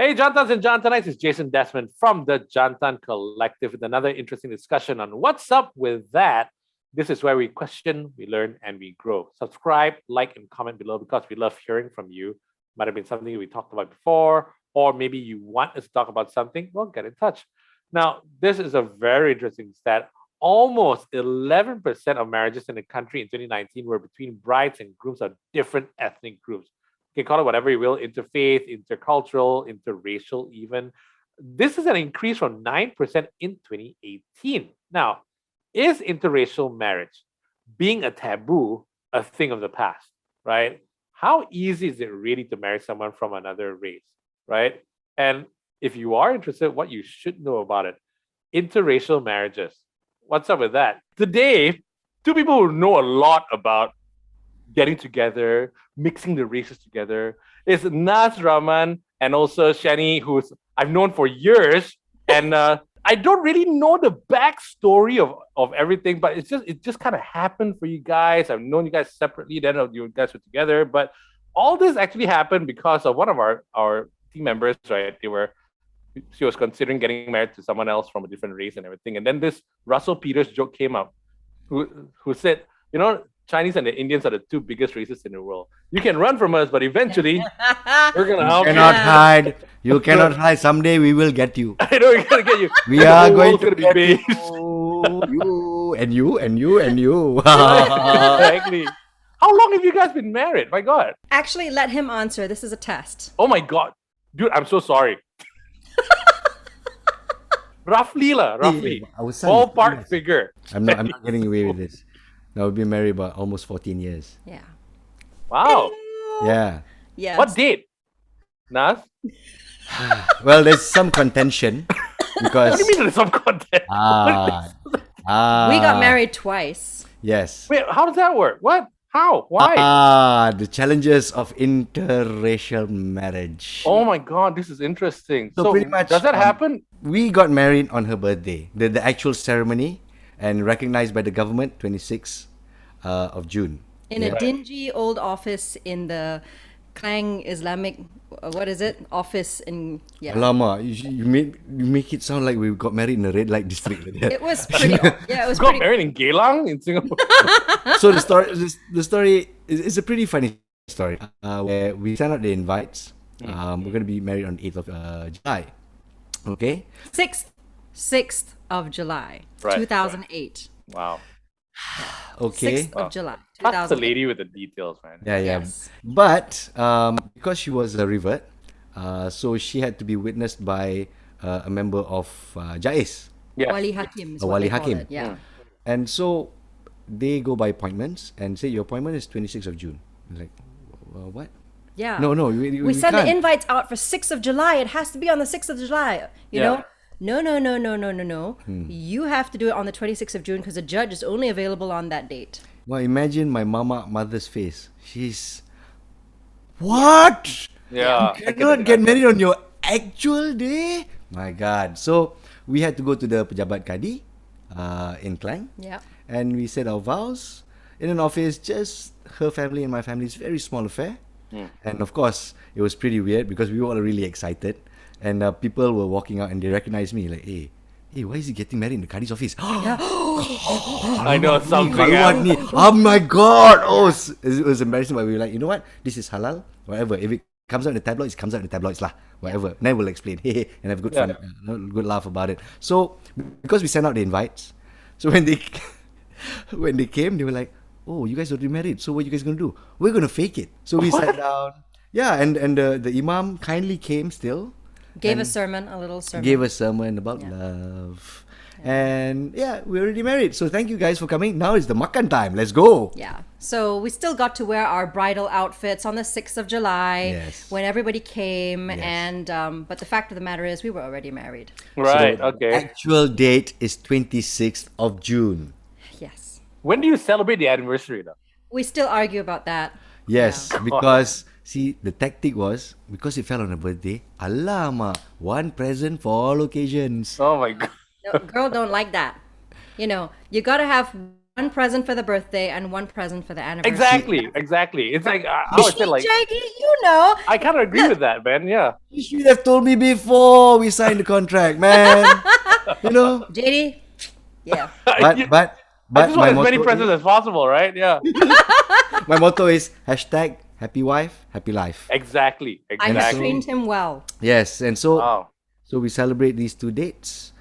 Hey, Jantans and Jantanites, it's Jason Desmond from the Jantan Collective with another interesting discussion on what's up with that. This is where we question, we learn, and we grow. Subscribe, like, and comment below because we love hearing from you. Might have been something we talked about before, or maybe you want us to talk about something. Well, get in touch. Now, this is a very interesting stat. Almost 11% of marriages in the country in 2019 were between brides and grooms of different ethnic groups. You can call it whatever you will, interfaith, intercultural, interracial, even. This is an increase from 9% in 2018. Now, is interracial marriage being a taboo a thing of the past, right? How easy is it really to marry someone from another race, right? And if you are interested, what you should know about it, interracial marriages. What's up with that? Today, two people who know a lot about getting together, mixing the races together, is Nazrudin Rahman and also Sheahnee, who's I've known for years. And I don't really know the backstory of everything, but it just kind of happened for you guys. I've known you guys separately, then you guys were together. But all this actually happened because of one of our team members, right? She was considering getting married to someone else from a different race and everything. And then this Russell Peters joke came up, who said, Chinese and the Indians are the two biggest races in the world. You can run from us, but eventually we're gonna help you. Cannot hide. You cannot hide. Someday we will get you. I know we're gonna get you. We are going to be get based. you and you and you and you. Exactly. How long have you guys been married? My God. Actually, let him answer. This is a test. Oh my God, dude, I'm so sorry. Roughly. Ballpark figure. I'm not getting away with this. Now we've been married about almost 14 years. Yeah. Wow. Yeah. Yes. What date? Nas? Well, there's some contention because What do you mean there's some content? We got married twice. Yes. Wait, how does that work? What? How? Why? The challenges of interracial marriage. Oh my God, this is interesting. So pretty much, does that happen? We got married on her birthday. The actual ceremony and recognized by the government, 26th of June. In a dingy old office in the Klang Islamic, what is it? Office in, yeah. Alamak, you make it sound like we got married in a red light district. Like that. It was pretty, yeah, it was Got pretty. married in Geylang in Singapore. So the story is a pretty funny story. Where we sent out the invites. We're going to be married on 8th of July. Okay? 6th of July, Right, 2008. Wow. Okay. 6th of July, That's the 2008. lady with the details, man. Yeah. Yes. But because she was a revert, so she had to be witnessed by a member of Jais, Yes. Wali Hakim is A what Wali they call Hakim. it. Yeah. and so they go by appointments and say your appointment is 26th of June. Like, what? Yeah. No, We send can't. the invites out for 6th of July. It has to be on the 6th of July. You Yeah. know? No. You have to do it on the 26th of June because the judge is only available on that date. Well, imagine my mother's face. She's what? Yeah. You cannot get married on your actual day. My God! So we had to go to the pejabat kadi in Klang. Yeah. And we said our vows in an office, just her family and my family. It's a very small affair. And of course, it was pretty weird because we were all really excited. And people were walking out and they recognized me like, hey, why is he getting married in the Kadi's office? I know something What else. ni? Oh my God! It was embarrassing, but we were like, you know what? This is halal. Whatever. If it comes out in the tabloids, it comes out in the tabloids lah. Whatever. Then we'll explain. And have good fun, good laugh about it. So because we sent out the invites, so when they came, they were like, oh, you guys already married. So what are you guys gonna do? We're gonna fake it. So we sat down. Yeah, and the imam kindly came still. Gave a sermon, a little sermon. Gave a sermon about love. And yeah, we're already married. So thank you guys for coming. Now it's the makan time. Let's go. Yeah. So we still got to wear our bridal outfits on the 6th of July Yes. when everybody came. Yes. And but the fact of the matter is we were already married. Right. So Okay. Actual date is 26th of June. Yes. When do you celebrate the anniversary, though? We still argue about that. Yes, because see, the tactic was because it fell on a birthday. Alamak, one present for all occasions. Oh my God. No, girl don't like that. You know, you gotta have one present for the birthday and one present for the anniversary. Exactly. It's like I would say like JD, you know. I kind of agree with that, man. Yeah. You should have told me before we signed the contract, man. You know. JD, yeah. But I just my want as many motto presents as possible, right? Yeah. my motto is #happy wife, happy life. Exactly. I have Exactly. trained him well. Yes, and so Wow. so we celebrate these 2 dates.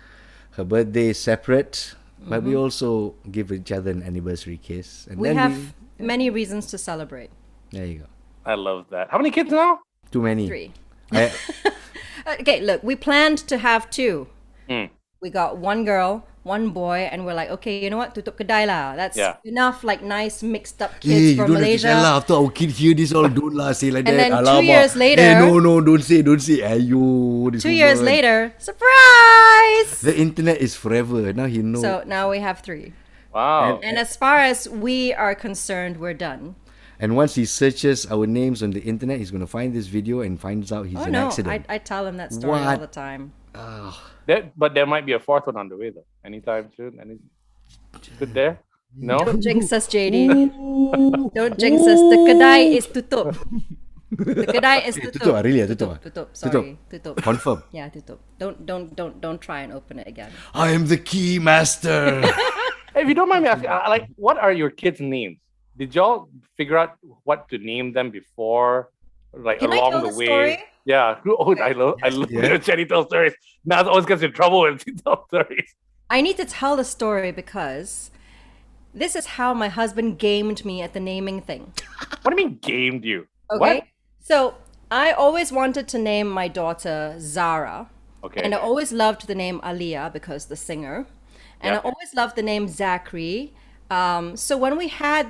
Her birthday is separate, but we also give each other an anniversary kiss. And We then have many reasons to celebrate. there you go. I love that. How many kids now? Too many. 3. I, Okay, look, we planned to have 2. Mm. We got 1 girl, 1 boy, and we're like, okay, you know what? Tutup kedai lah. That's Yeah. enough, like nice mixed up hey, kids you from don't have to tell Malaysia. lah. After our kid hear this all, don't lah say like And that. then 2 Alamak. years later- Hey, no, don't say. Ayo, this 2 years woman. later, surprise! The internet is forever. Now he knows. So now we have 3. Wow. And as far as we are concerned, we're done. And once he searches our names on the internet, he's going to find this video and finds out he's Oh an no, accident. I tell him that story all What? the time. But there might be a 4th one on the way though. Anytime soon. Good there? No? Don't jinx us, JD. Don't jinx us. The kedai is tutup. The kedai is tutup. tutup ah, really ah, tutup ah? Tutup. Sorry, tutup. Confirm. Yeah, tutup. Don't try and open it again. I am the key master. Hey, if you don't mind me asking, like, what are your kids' names? Did y'all figure out what to name them before, like Can I along tell the the way? story? Yeah. Oh, I love Yeah. Jenny tells stories. Naz always gets in trouble when she tells stories. I need to tell the story because this is how my husband gamed me at the naming thing. What do you mean gamed you? Okay. What? So I always wanted to name my daughter Zara. Okay. And I always loved the name Aliyah because the singer. And Yeah. I always loved the name Zachary. So when we had,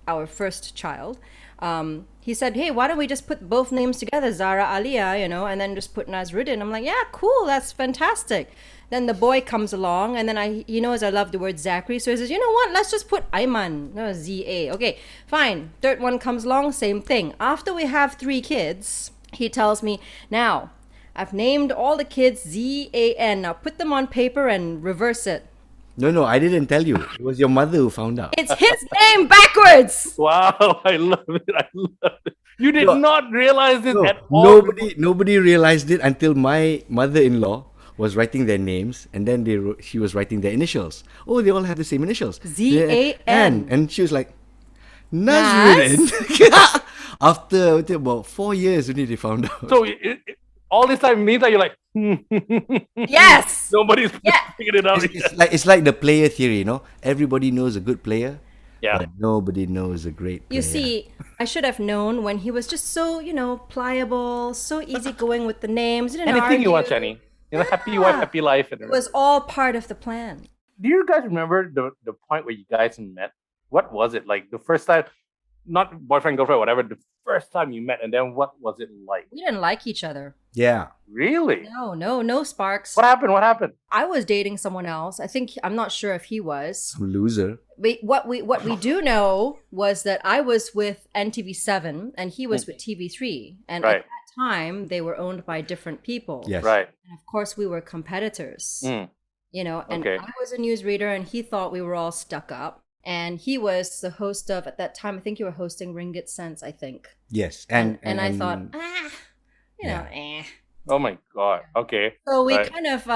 our first child, he said, hey, why don't we just put both names together, Zara, Aliyah, and then just put Nazrudin. I'm like, yeah, cool, that's fantastic. Then the boy comes along, and then he knows I love the word Zachary, so he says, you know what, let's just put Iman, no, Z-A. Okay, fine. Third one comes along, same thing. After we have 3 kids, he tells me, now, I've named all the kids Z-A-N. Now put them on paper and reverse it. No, I didn't tell you. It was your mother who found out. It's his name backwards. Wow, I love it. You did not realize this No, at all. nobody realized it until my mother-in-law was writing their names, and then she was writing their initials. Oh, they all have the same initials. Z-A-N. And she was like, Nazrudin. After about 4 years, only they found out. So all this time, meantime, you're like, Yes. nobody's Yeah. figured it out. It's like the player theory, Everybody knows a good player, Yeah. but nobody knows a great player. You see, I should have known when he was just so, pliable, so easygoing with the names. Didn't Anything you want, argue. Sheahneee. Happy wife, happy life. It was all part of the plan. Do you guys remember the point where you guys met? What was it like the first time? Not boyfriend, girlfriend, whatever. The first time you met, and then what was it like? We didn't like each other. Yeah. Really? No sparks. What happened? What happened? I was dating someone else. I'm not sure if he was. Some loser. What we do know was that I was with NTV7 and he was with TV3, and Right. at that time they were owned by different people. Yes. Right. And of course we were competitors. Mm. And Okay. I was a newsreader and he thought we were all stuck up. And he was the host of, at that time, I think you were hosting Ringgit Sense, I think. Yes. And I thought, Yeah. Oh my god. Okay. So we Right. kind of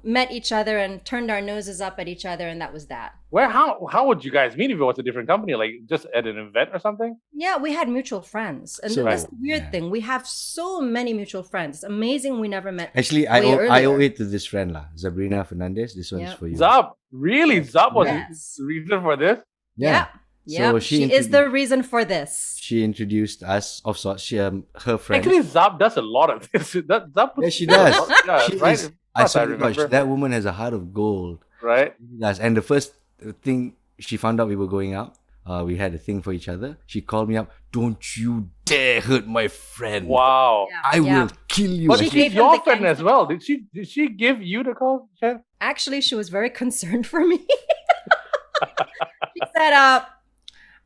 met each other and turned our noses up at each other, and that was that. How would you guys meet if it was a different company? Like just at an event or something? Yeah, we had mutual friends. And So- that's the weird Yeah. thing. We have so many mutual friends. It's amazing we never met. Actually, way I owe earlier. it to this friend, Sabrina Fernandez. This one's Yeah. for you. Zab. Really? Zab was Yes. the reason for this? Yeah. Yeah. So she is the reason for this. She introduced us of sorts. Her friend. Actually, Zab does a lot of this. Zab Yeah, she does. Yeah, She right? is- Of I course, swear to God, remember. that woman has a heart of gold. Right? She does. And the first thing she found out we were going out, we had a thing for each other. She called me up. Don't you dare hurt my friend. Wow. Yeah. I will kill you. But She she's gave him your the friend as gangster well. call. Did she give you the call, Chen? Actually, she was very concerned for me. She said,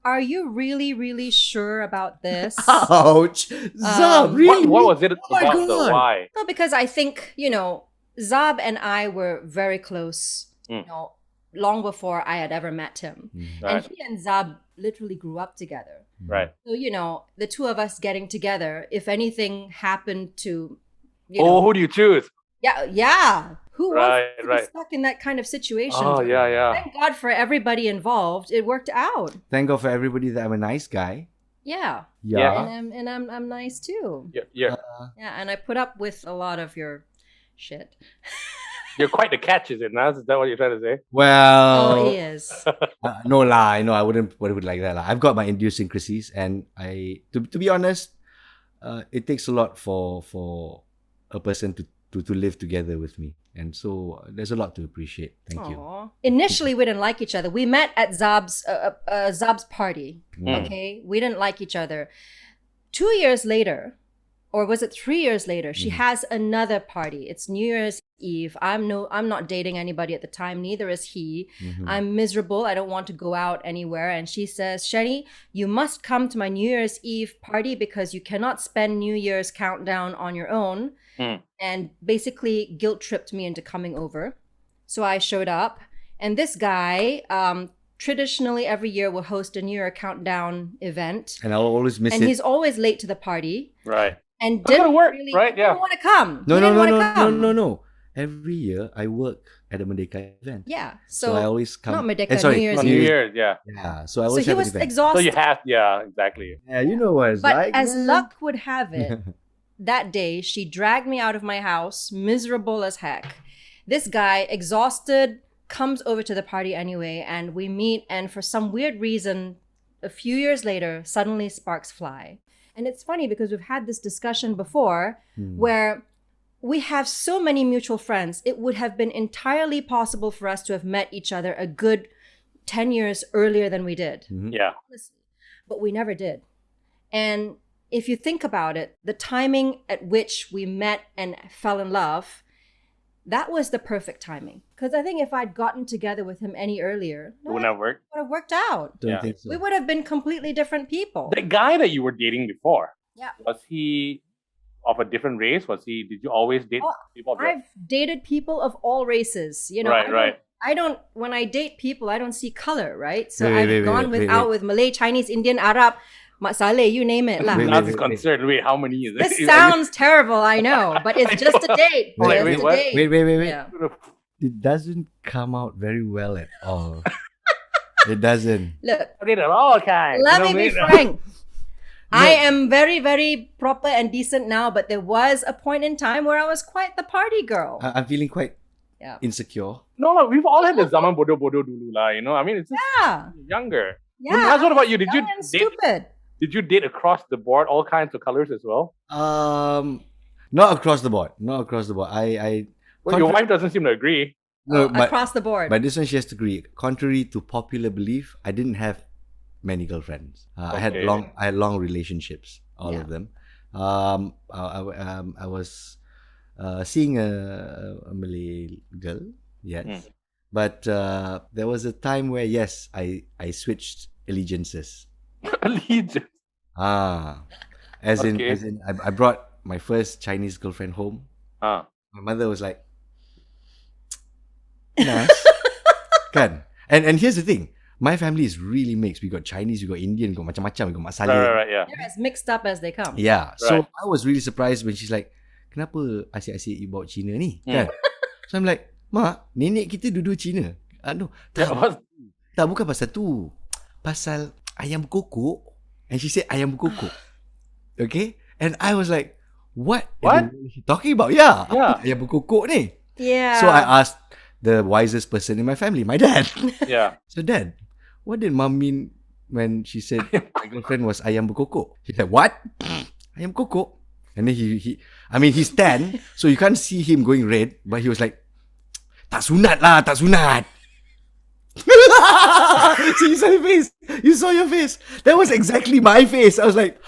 are you really, really sure about this? Ouch. Zab, really? What was it my about the God. why? No, because I think, Zab and I were very close, long before I had ever met him. Right. And he and Zab literally grew up together. Right. So, the two of us getting together, if anything happened to, Who do you choose? yeah. Who Right, wants to right. be stuck in that kind of situation? Oh, yeah. Thank God for everybody involved. It worked out. Thank God for everybody that I'm a nice guy. Yeah. Yeah. And I'm nice too. Yeah. Yeah, and I put up with a lot of your shit. You're quite the catch, is it, Naz? Is that what you're trying to say? Well, Oh, he is. no lah. I wouldn't put it like that lah. I've got my idiosyncrasies, and to be honest, it takes a lot for a person to live together with me, and so there's a lot to appreciate. Thank you. Aw. Initially, we didn't like each other. We met at Zab's party. Okay, we didn't like each other. 2 years later, or was it 3 years later? She has another party. It's New Year's Eve. I'm not dating anybody at the time. Neither is he. I'm miserable. I don't want to go out anywhere. And she says, Sheahnee, you must come to my New Year's Eve party because you cannot spend New Year's countdown on your own. And basically guilt tripped me into coming over. So I showed up, and this guy traditionally every year will host a New Year countdown event, And I'll always miss and it. he's always late to the party Right. and That's gonna didn't work, really right? Yeah. didn't want to come. No, He no, didn't no, wanna no, no, come. no, no. Every year I work at a Merdeka event. Yeah, So I always come. not Merdeka, sorry, New Year's On Eve. New Year's, yeah. Yeah. So I So always he have an was event. So exhausted. you have, yeah, exactly. Yeah, you know what it's But like. as man. luck would have it, that day she dragged me out of my house, miserable as heck. This guy, exhausted, comes over to the party anyway, and we meet, and for some weird reason, a few years later, suddenly sparks fly. And it's funny because we've had this discussion before where we have so many mutual friends. It would have been entirely possible for us to have met each other a good 10 years earlier than we did. Yeah. Honestly. But we never did. And if you think about it, the timing at which we met and fell in love, that was the perfect timing. Because I think if I'd gotten together with him any earlier, It wouldn't have worked. would have worked out. Don't Yeah. think so. We would have been completely different people. The guy that you were dating before, Yeah. was he of a different race? Did you always date Oh, people of that? I've dated people of all races. Right. When I date people, I don't see color, right? So Wait, I've wait, gone wait, out wait. with Malay, Chinese, Indian, Arab, Mak Saleh, you name it lah. Wait, Naz wait, is wait. concerned. Wait, how many is it? This sounds terrible, I know, but it's just a date. Wait, Just wait, a what? date. Wait. Yeah. It doesn't come out very well at all. It doesn't. Look, I dated all kinds. let you me know be what I mean? frank. I am very, very proper and decent now, but there was a point in time where I was quite the party girl. I'm feeling quite Yeah. insecure. No, we've all had the zaman bodoh dulu lah. You know, I mean, it's just Yeah. younger. Yeah. Naz, what about you? Did you Young and date? stupid. Did you date across the board, all kinds of colors as well? Not across the board. Not across the board. I Well, your Contra- wife doesn't seem to agree. no, but Across the board. this one she has to agree. Contrary to popular belief, I didn't have many girlfriends. I had Okay. long relationships, all Yeah. of them. I was seeing a Malay girl, yes, but there was a time where yes, I switched allegiances. Allegiance. As in Okay. I brought my first Chinese girlfriend home. Ah. My mother was like, nice. Kan? And here's the thing. My family is really mixed. We got Chinese, we got Indian, we got macam-macam, we got Mak Saleh. Right, yeah. They're as mixed up as they come. Yeah. So Right. I was really surprised when she's like, kenapa asyik-asyik you bawa Cina ni? Kan? So I'm like, Mak, nenek kita dua-dua Cina. No. Yeah, Tak, bukan pasal tu. Pasal ayam berkokok. And she said ayam berkokok. Okay? And I was like, what? What? Is she talking about? Yeah. Yeah. Apa ayam berkokok ni? Yeah. So I asked the wisest person in my family, my dad. yeah. So Dad, what did Mom mean when she said my girlfriend was ayam berkokok? He said, what? Ayam berkokok? And then he's tan, so you can't see him going red, but he was like, tak sunat lah, tak sunat. So you saw your face. You saw your face. That was exactly my face. I was like,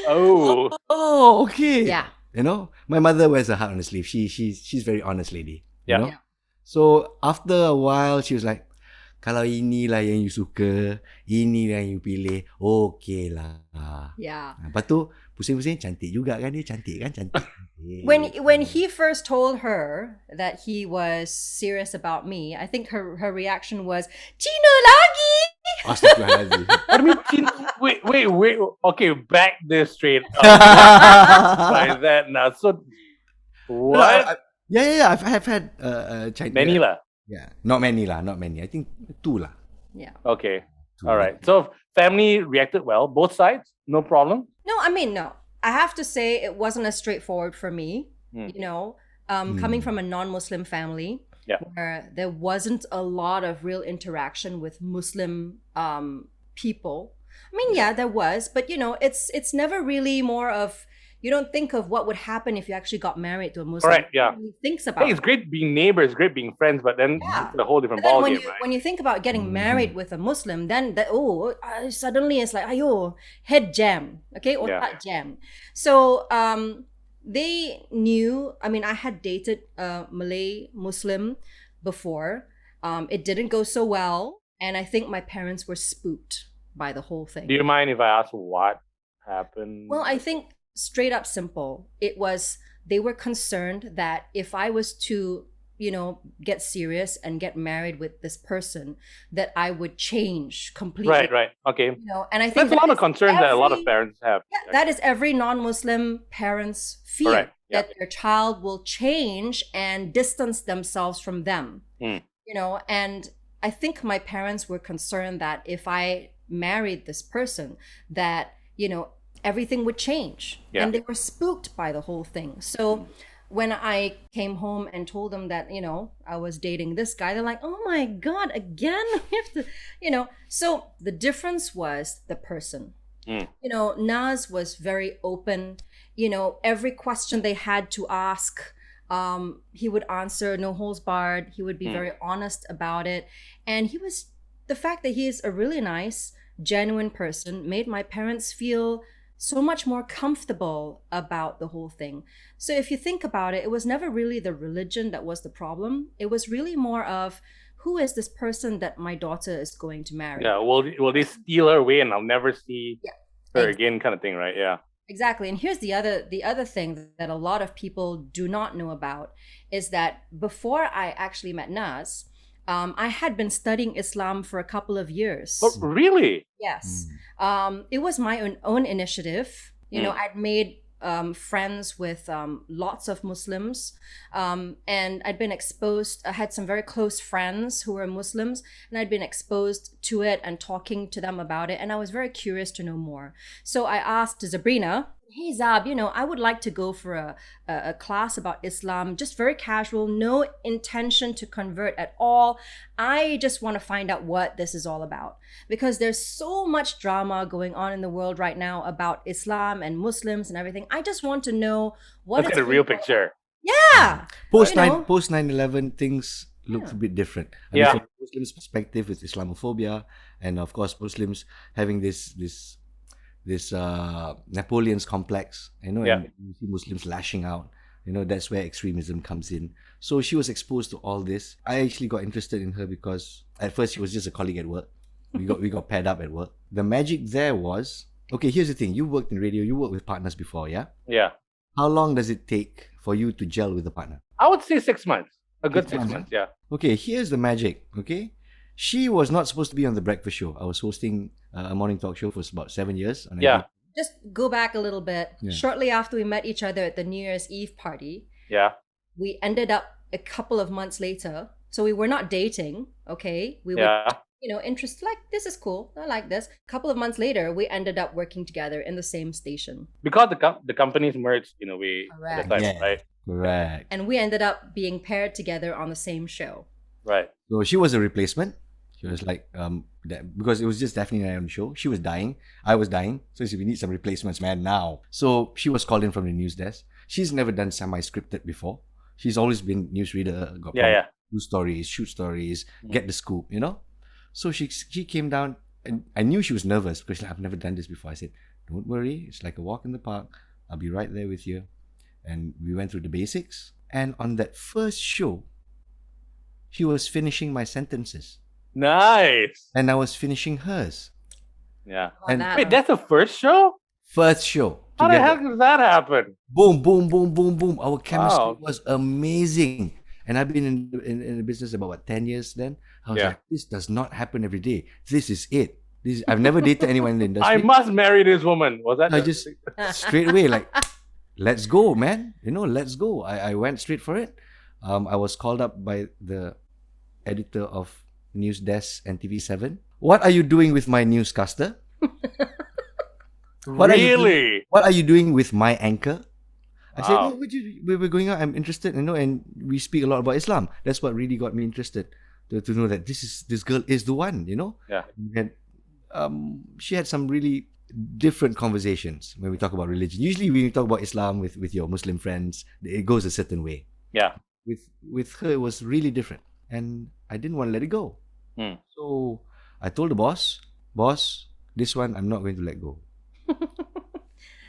Oh. oh, okay. Yeah. You know, my mother wears her heart on her sleeve. She's very honest lady. Yeah. You know? So after a while, she was like, kalau inilah yang you suka, inilah yang you pilih, okay lah. Yeah. Lepas tu pusing-pusing cantik juga kan dia, cantik kan, cantik. When he first told her that he was serious about me, I think her reaction was Cina lagi. Astaghfirullahaladzim. What do you mean? Wait. Okay, back this straight up. Like that now. So, what? Yeah. I've had Chinese. Many lah. Yeah, not many. I think 2 lah. Yeah. Okay. 2 All right. So, family reacted well. Both sides, no problem. No, I mean, no. I have to say it wasn't as straightforward for me, you know, coming from a non-Muslim family where there wasn't a lot of real interaction with Muslim people. I mean, yeah, there was, but you know, it's never really more of, you don't think of what would happen if you actually got married to a Muslim. Correct, yeah. Nobody thinks about Hey, it's great being neighbors, great being friends, but then it's a whole different But then ballgame, right? when you think about getting married with a Muslim, then suddenly it's like, ayo, head jam, okay, otak jam. So they knew. I mean, I had dated a Malay Muslim before. It didn't go so well, and I think my parents were spooked by the whole thing. Do you mind if I ask what happened? Well, I think straight up simple. It was they were concerned that if I was to, you know, get serious and get married with this person, that I would change completely. Right. Okay. You know, and I think That's a lot of concerns that a lot of parents have. Yeah, that is every non-Muslim parent's fear. Correct. Yeah. That their child will change and distance themselves from them. You know, and I think my parents were concerned that if I married this person, that, you know, everything would change. And they were spooked by the whole thing. So when I came home and told them that, you know, I was dating this guy, they're like, oh my God, again? We have to, you know. So the difference was the person. You know, Naz was very open. You know, every question they had to ask, he would answer, no holds barred. He would be very honest about it. And the fact that he is a really nice, genuine person made my parents feel so much more comfortable about the whole thing. So if you think about it, it was never really the religion that was the problem. It was really more of, who is this person that my daughter is going to marry? Yeah, will they steal her away and I'll never see her again, kind of thing, right? Yeah. Exactly. And here's the other thing that a lot of people do not know about is that before I actually met Naz, I had been studying Islam for a couple of years. Oh, really? Yes. It was my own initiative. You know, I'd made friends with lots of Muslims, and I'd been exposed. I had some very close friends who were Muslims, and I'd been exposed to it and talking to them about it, and I was very curious to know more. So I asked Zabrina, hey Zab, you know, I would like to go for a class about Islam, just very casual, no intention to convert at all. I just want to find out what this is all about, because there's so much drama going on in the world right now about Islam and Muslims and everything. I just want to know what Look at the real picture. Yeah. Post 9/11, things look a bit different. I mean, from Muslims' perspective, with Islamophobia, and of course Muslims having this Napoleon's complex, you know, and you see Muslims lashing out. You know, that's where extremism comes in. So she was exposed to all this. I actually got interested in her because at first she was just a colleague at work. We got paired up at work. The magic there was, okay, here's the thing. You worked in radio, you worked with partners before, yeah? Yeah. How long does it take for you to gel with a partner? I would say 6 months. A good 6 months, yeah. Okay, here's the magic, okay? She was not supposed to be on the breakfast show. I was hosting a morning talk show for about 7 years. Just go back a little bit. Shortly after we met each other at the New Year's Eve party, we ended up a couple of months later. So we were not dating, okay? We were, you know, interested, like, this is cool. I like this. A couple of months later, we ended up working together in the same station. Because the companies merged in a way at the time, right? Correct. And we ended up being paired together on the same show. Right. So she was a replacement. She was like, because it was just Daphne and I on the show. She was dying. I was dying. So she said, we need some replacements, man, now. So she was called in from the news desk. She's never done semi-scripted befeore. She's always been newsreader, got news stories, shoot stories, get the scoop, you know? So she came down, and I knew she was nervous because I've never done this before. I said, don't worry. It's like a walk in the park. I'll be right there with you. And we went through the basics. And on that first show, she was finishing my sentences. Nice. And I was finishing hers. Yeah. And wait, that's the first show? First show. How the together. heck did that happen? Boom, boom, boom, boom, boom. Our chemistry Wow. was amazing. And I've been in the business about 10 years then. I was Yeah. like, this does not happen every day. This is it. I've never dated anyone in the industry. I must marry this woman. Was that? I just straight away like, let's go, man. Let's go. I went straight for it. I was called up by the editor of News Desk and TV7. What are you doing with my newscaster? What Really? What are you doing with my anchor? I said, Wow. we're going out. I'm interested, and we speak a lot about Islam. That's what really got me interested to know that this girl is the one. Yeah. And she had some really different conversations when we talk about religion. Usually, when you talk about Islam with your Muslim friends, it goes a certain way. Yeah. With her, it was really different, and I didn't want to let it go. So I told the boss, this one I'm not going to let go.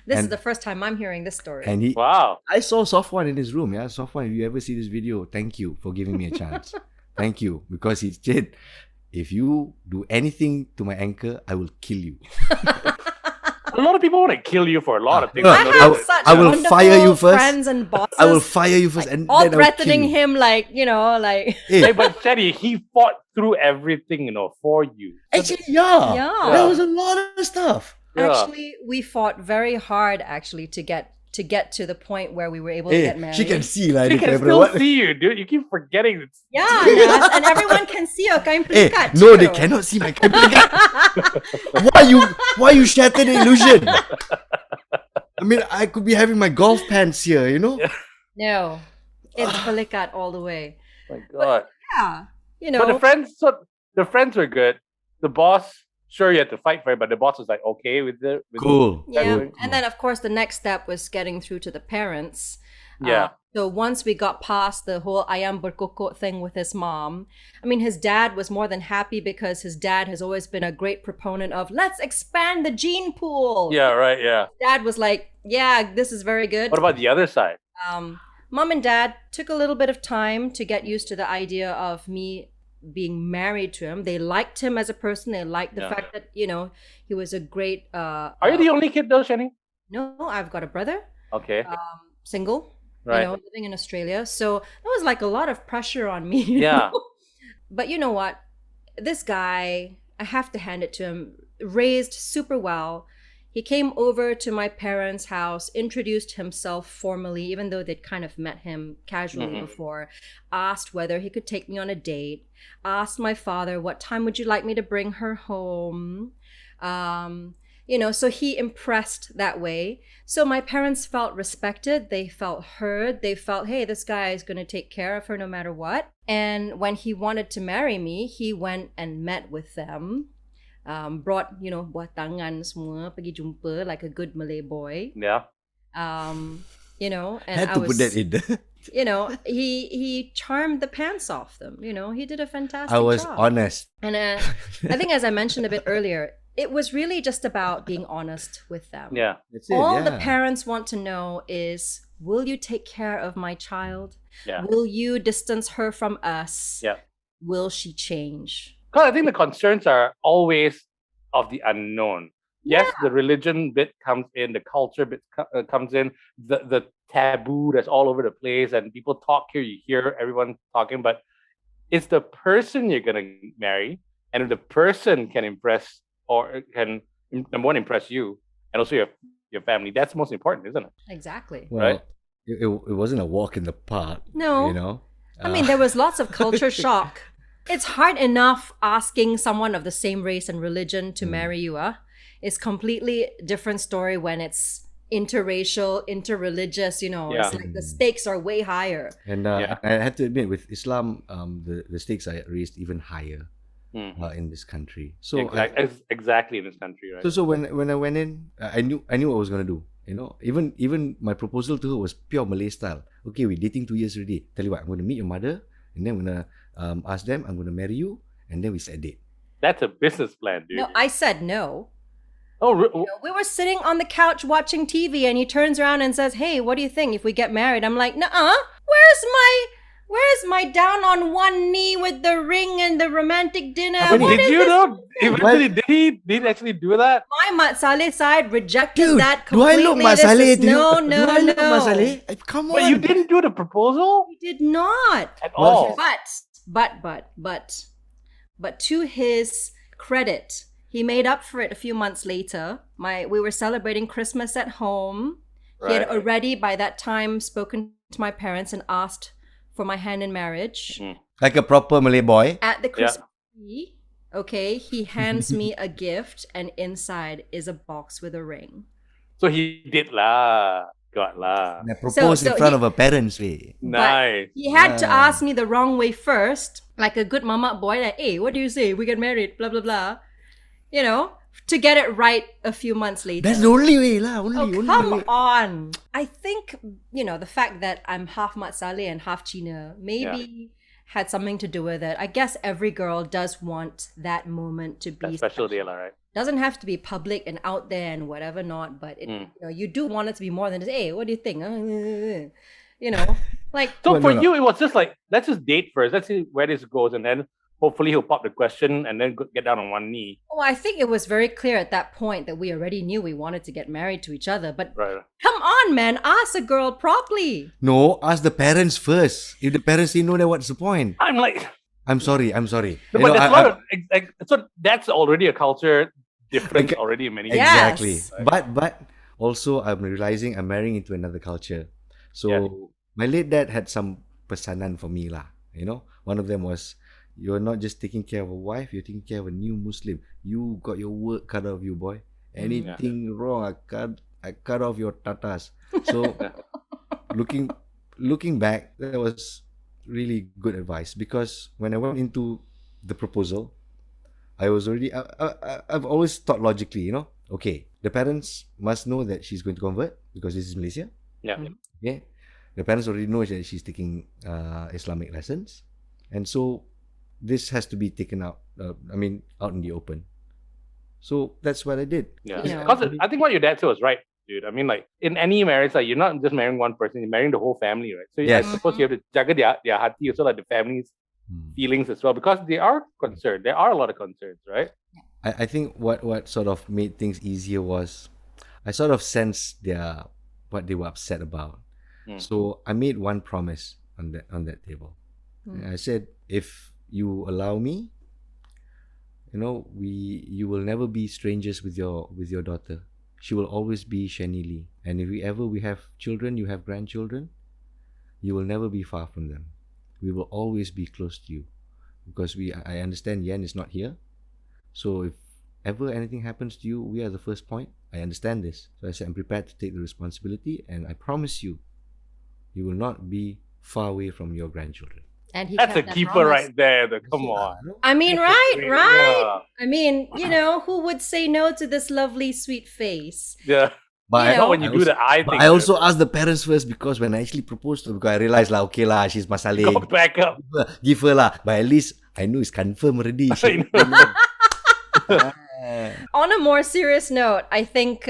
This is And- the first time I'm hearing this story. And Wow. I saw Sofwan in his room. Yeah, Sofwan, if you ever see this video, thank you for giving me a chance. Thank you, because he said, if you do anything to my anchor, I will kill you. A lot of people want to kill you for a lot of things. No, I I have noticed. such I will wonderful fire you first. friends and bosses. I will fire you first, and all then I will threatening kill you. him, like, like Hey, Hey, but Sheahnee, he fought through everything, for you. actually, yeah. Yeah. There was a lot of stuff. Yeah. Actually, we fought very hard to get to the point where we were able to Hey, get married. she can see like She the can camera. still What? see you, dude. You keep forgetting. Yeah, yes, and everyone can see your kain Hey, pelikat no, too. they cannot see my camera. Why you shatter the illusion? I mean, I could be having my golf pants here, No, it's pelikat all the way. My God. Yeah, But the friends were good. The boss, sure, you had to fight for it, but the boss was like okay with it. Cool. Yeah, Cool. and then of course the next step was getting through to the parents. Yeah. So once we got past the whole ayam berkokok thing with his mom, I mean, his dad was more than happy because his dad has always been a great proponent of let's expand the gene pool. Yeah, right, yeah. Dad was like, yeah, this is very good. What about the other side? Mom and dad took a little bit of time to get used to the idea of me being married to him. They liked him as a person. They liked the Yeah. fact that, he was a great... Are you the only kid though, Sheahnee? No, I've got a brother, Okay. single, Right. living in Australia. So that was like a lot of pressure on me. you Yeah. know? But you know what? This guy, I have to hand it to him, raised super well. He came over to my parents' house, introduced himself formally, even though they'd kind of met him casually before, asked whether he could take me on a date, asked my father, what time would you like me to bring her home? So he impressed that way. So my parents felt respected. They felt heard. They felt, hey, this guy is going to take care of her no matter what. And when he wanted to marry me, he went and met with them. Brought, buah tangan semua, pergi jumpa like a good Malay boy. Yeah. And Had I to was, put that in. he charmed the pants off them. He did a fantastic I was job. honest. And I think, as I mentioned a bit earlier, it was really just about being honest with them. Yeah. That's it. All the yeah. parents want to know is, will you take care of my child? Yeah. Will you distance her from us? Yeah. Will she change? Because I think the concerns are always of the unknown. Yes, the religion bit comes in, the culture bit comes in, the taboo that's all over the place, and people talk here, you hear everyone talking, but it's the person you're going to marry, and if the person can impress or can, number one, impress you, and also your family, that's most important, isn't it? Exactly. Well, Right. it wasn't a walk in the park. No. I mean, there was lots of culture shock. It's hard enough asking someone of the same race and religion to marry you. It's completely different story when it's interracial, interreligious. Yeah. It's like the stakes are way higher. And Yeah. I have to admit, with Islam, the stakes are raised even higher Mm. in this country. So Exactly in this country, right? so when I went in, I knew what I was gonna do. Even my proposal to her was pure Malay style. Okay, we're dating 2 years already. Tell you what, I'm gonna meet your mother, and then I'm gonna ask them, I'm gonna marry you, and then we set a date. That's a business plan, dude. No, I said no. Oh, We were sitting on the couch watching TV, and he turns around and says, "Hey, what do you think if we get married?" I'm like, "Nuh-uh. Where's Where's my down on one knee with the ring and the romantic dinner? But What did is you this? know? Eventually, did he actually do that? My Mat Saleh side rejected Dude, that do I completely. look Mat This Saleh is to you? no, Do no, I look no. Mat Saleh? Come on. But you didn't do the proposal He did not. at Well, all. But to his credit, he made up for it a few months later. We were celebrating Christmas at home. He had Right. already by that time spoken to my parents and asked for my hand in marriage. Like a proper Malay boy. At the Christmas tree, okay, he hands me a gift, and inside is a box with a ring. So he did lah. Got lah. And I proposed so in front he- of her parents. Way. Nice. He had to Yeah. ask me the wrong way first, like a good mama boy, like, hey, what do you say? We get married, blah, blah, blah. You know, to get it right a few months later. That's the only way lah. Oh, Only come way. on. I think, the fact that I'm half Mat Saleh and half China maybe had something to do with it. I guess every girl does want that moment to be That special day, lah, right? Doesn't have to be public and out there and whatever not, but you do want it to be more than just, hey, what do you think? Like So Well, for no. you, it was just like, let's just date first. Let's see where this goes, and then hopefully he'll pop the question and then get down on one knee. well, I think it was very clear at that point that we already knew we wanted to get married to each other. But Right. come on, man, ask a girl properly. No, ask the parents first. If the parents didn't know, then what's the point? I'm like, I'm sorry. You but know, there's a lot of, so that's already a culture difference Okay. already in many Yeah. Exactly. Yes. But also I'm realizing I'm marrying into another culture. So Yeah. my late dad had some pesanan for me lah. One of them was, you're not just taking care of a wife, you're taking care of a new Muslim. You got your work cut off you, boy. Anything wrong, I cut off your tatas. So looking back, that was really good advice, because when I went into the proposal, I was already I've always thought logically, okay, the parents must know that she's going to convert because this is Malaysia. Yeah. Okay, the parents already know that she's taking Islamic lessons, and so this has to be taken out. Out in the open. So that's what I did. Yeah. You know. Because I think what your dad said was right, dude. I mean, like in any marriage, like you're not just marrying one person, you're marrying the whole family, right? So Yes. I suppose you have to jaga their hati, also like the family's feelings as well, because they are concerned. There are a lot of concerns, right? I think what sort of made things easier was I sort of sensed what they were upset about. So I made one promise on that table. And I said, if you allow me, you will never be strangers with your daughter. She will always be Sheahnee Lee. And if we have children, you have grandchildren, you will never be far from them. We will always be close to you, because I understand Yan is not here. So if ever anything happens to you, we are the first point. I understand this. So I said, I'm prepared to take the responsibility, and I promise you, you will not be far away from your grandchildren. And he That's a kept that keeper promise. right there. Come on. I mean, right? Yeah. I mean, who would say no to this lovely, sweet face? Yeah. But You Not know. when you do the eye thing. I also asked the parents first, because when I actually proposed to her, because I realized okay lah, she's Masaleh. go back up. Give her lah. But at least I know it's confirmed already. I know. On a more serious note, I think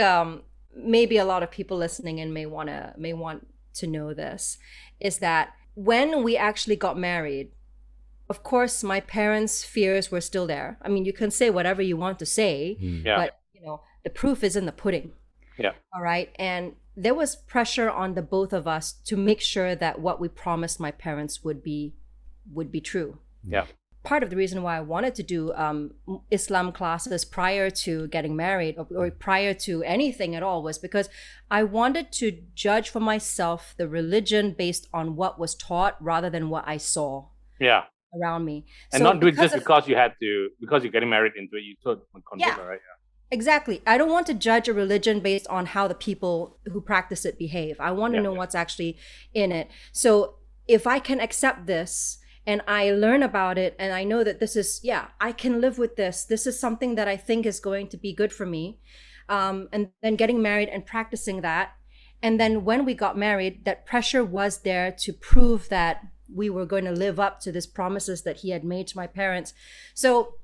maybe a lot of people listening in may want to know this, is that when we actually got married, of course, my parents' fears were still there. I mean, you can say whatever you want to say, Yeah. but the proof is in the pudding. Yeah. All right. And there was pressure on the both of us to make sure that what we promised my parents would be true. Yeah. Part of the reason why I wanted to do Islam classes prior to getting married or prior to anything at all was because I wanted to judge for myself the religion based on what was taught rather than what I saw Yeah. around me. And So not do it just of- because because you're getting married into it. You told convert, Yeah. right? Exactly. I don't want to judge a religion based on how the people who practice it behave. I want to Yeah, know yeah. what's actually in it. So if I can accept this and I learn about it and I know that this is, I can live with this. This is something that I think is going to be good for me. And then getting married and practicing that. And then when we got married, that pressure was there to prove that we were going to live up to these promises that he had made to my parents. So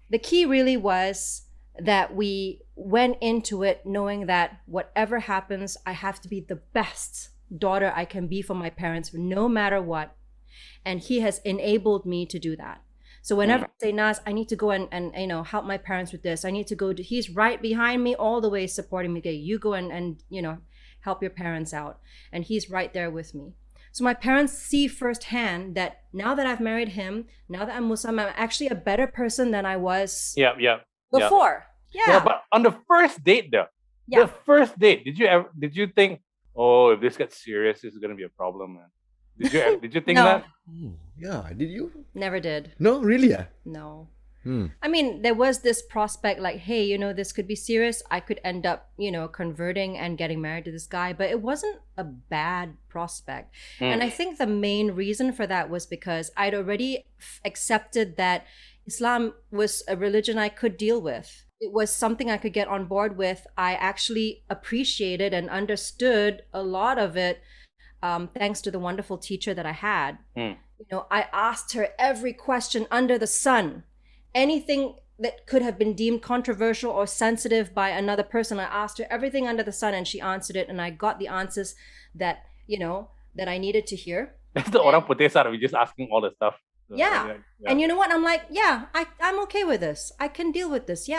the key really was that we went into it knowing that whatever happens, I have to be the best daughter I can be for my parents, no matter what. And he has enabled me to do that. So whenever I say, Naz, I need to go and help my parents with this. I need to go to, he's right behind me all the way supporting me. Okay, you go and help your parents out. And he's right there with me. So my parents see firsthand that now that I've married him, now that I'm Muslim, I'm actually a better person than I was before. Yeah. But on the first date though, the first date, did you think, oh, if this gets serious, this is gonna be a problem, man? Did you think No. that? Yeah, did you? Never did. No, really? Yeah. No. I mean, there was this prospect like, hey, this could be serious. I could end up, converting and getting married to this guy, but it wasn't a bad prospect. And I think the main reason for that was because I'd already accepted that Islam was a religion I could deal with. It was something I could get on board with. I actually appreciated and understood a lot of it thanks to the wonderful teacher that I had. I asked her every question under the sun. Anything that could have been deemed controversial or sensitive by another person, I asked her everything under the sun and she answered it, and I got the answers that that I needed to hear. That's the orang putih side of just asking all the stuff. Yeah. And you know what? I'm like, I'm okay with this. I can deal with this.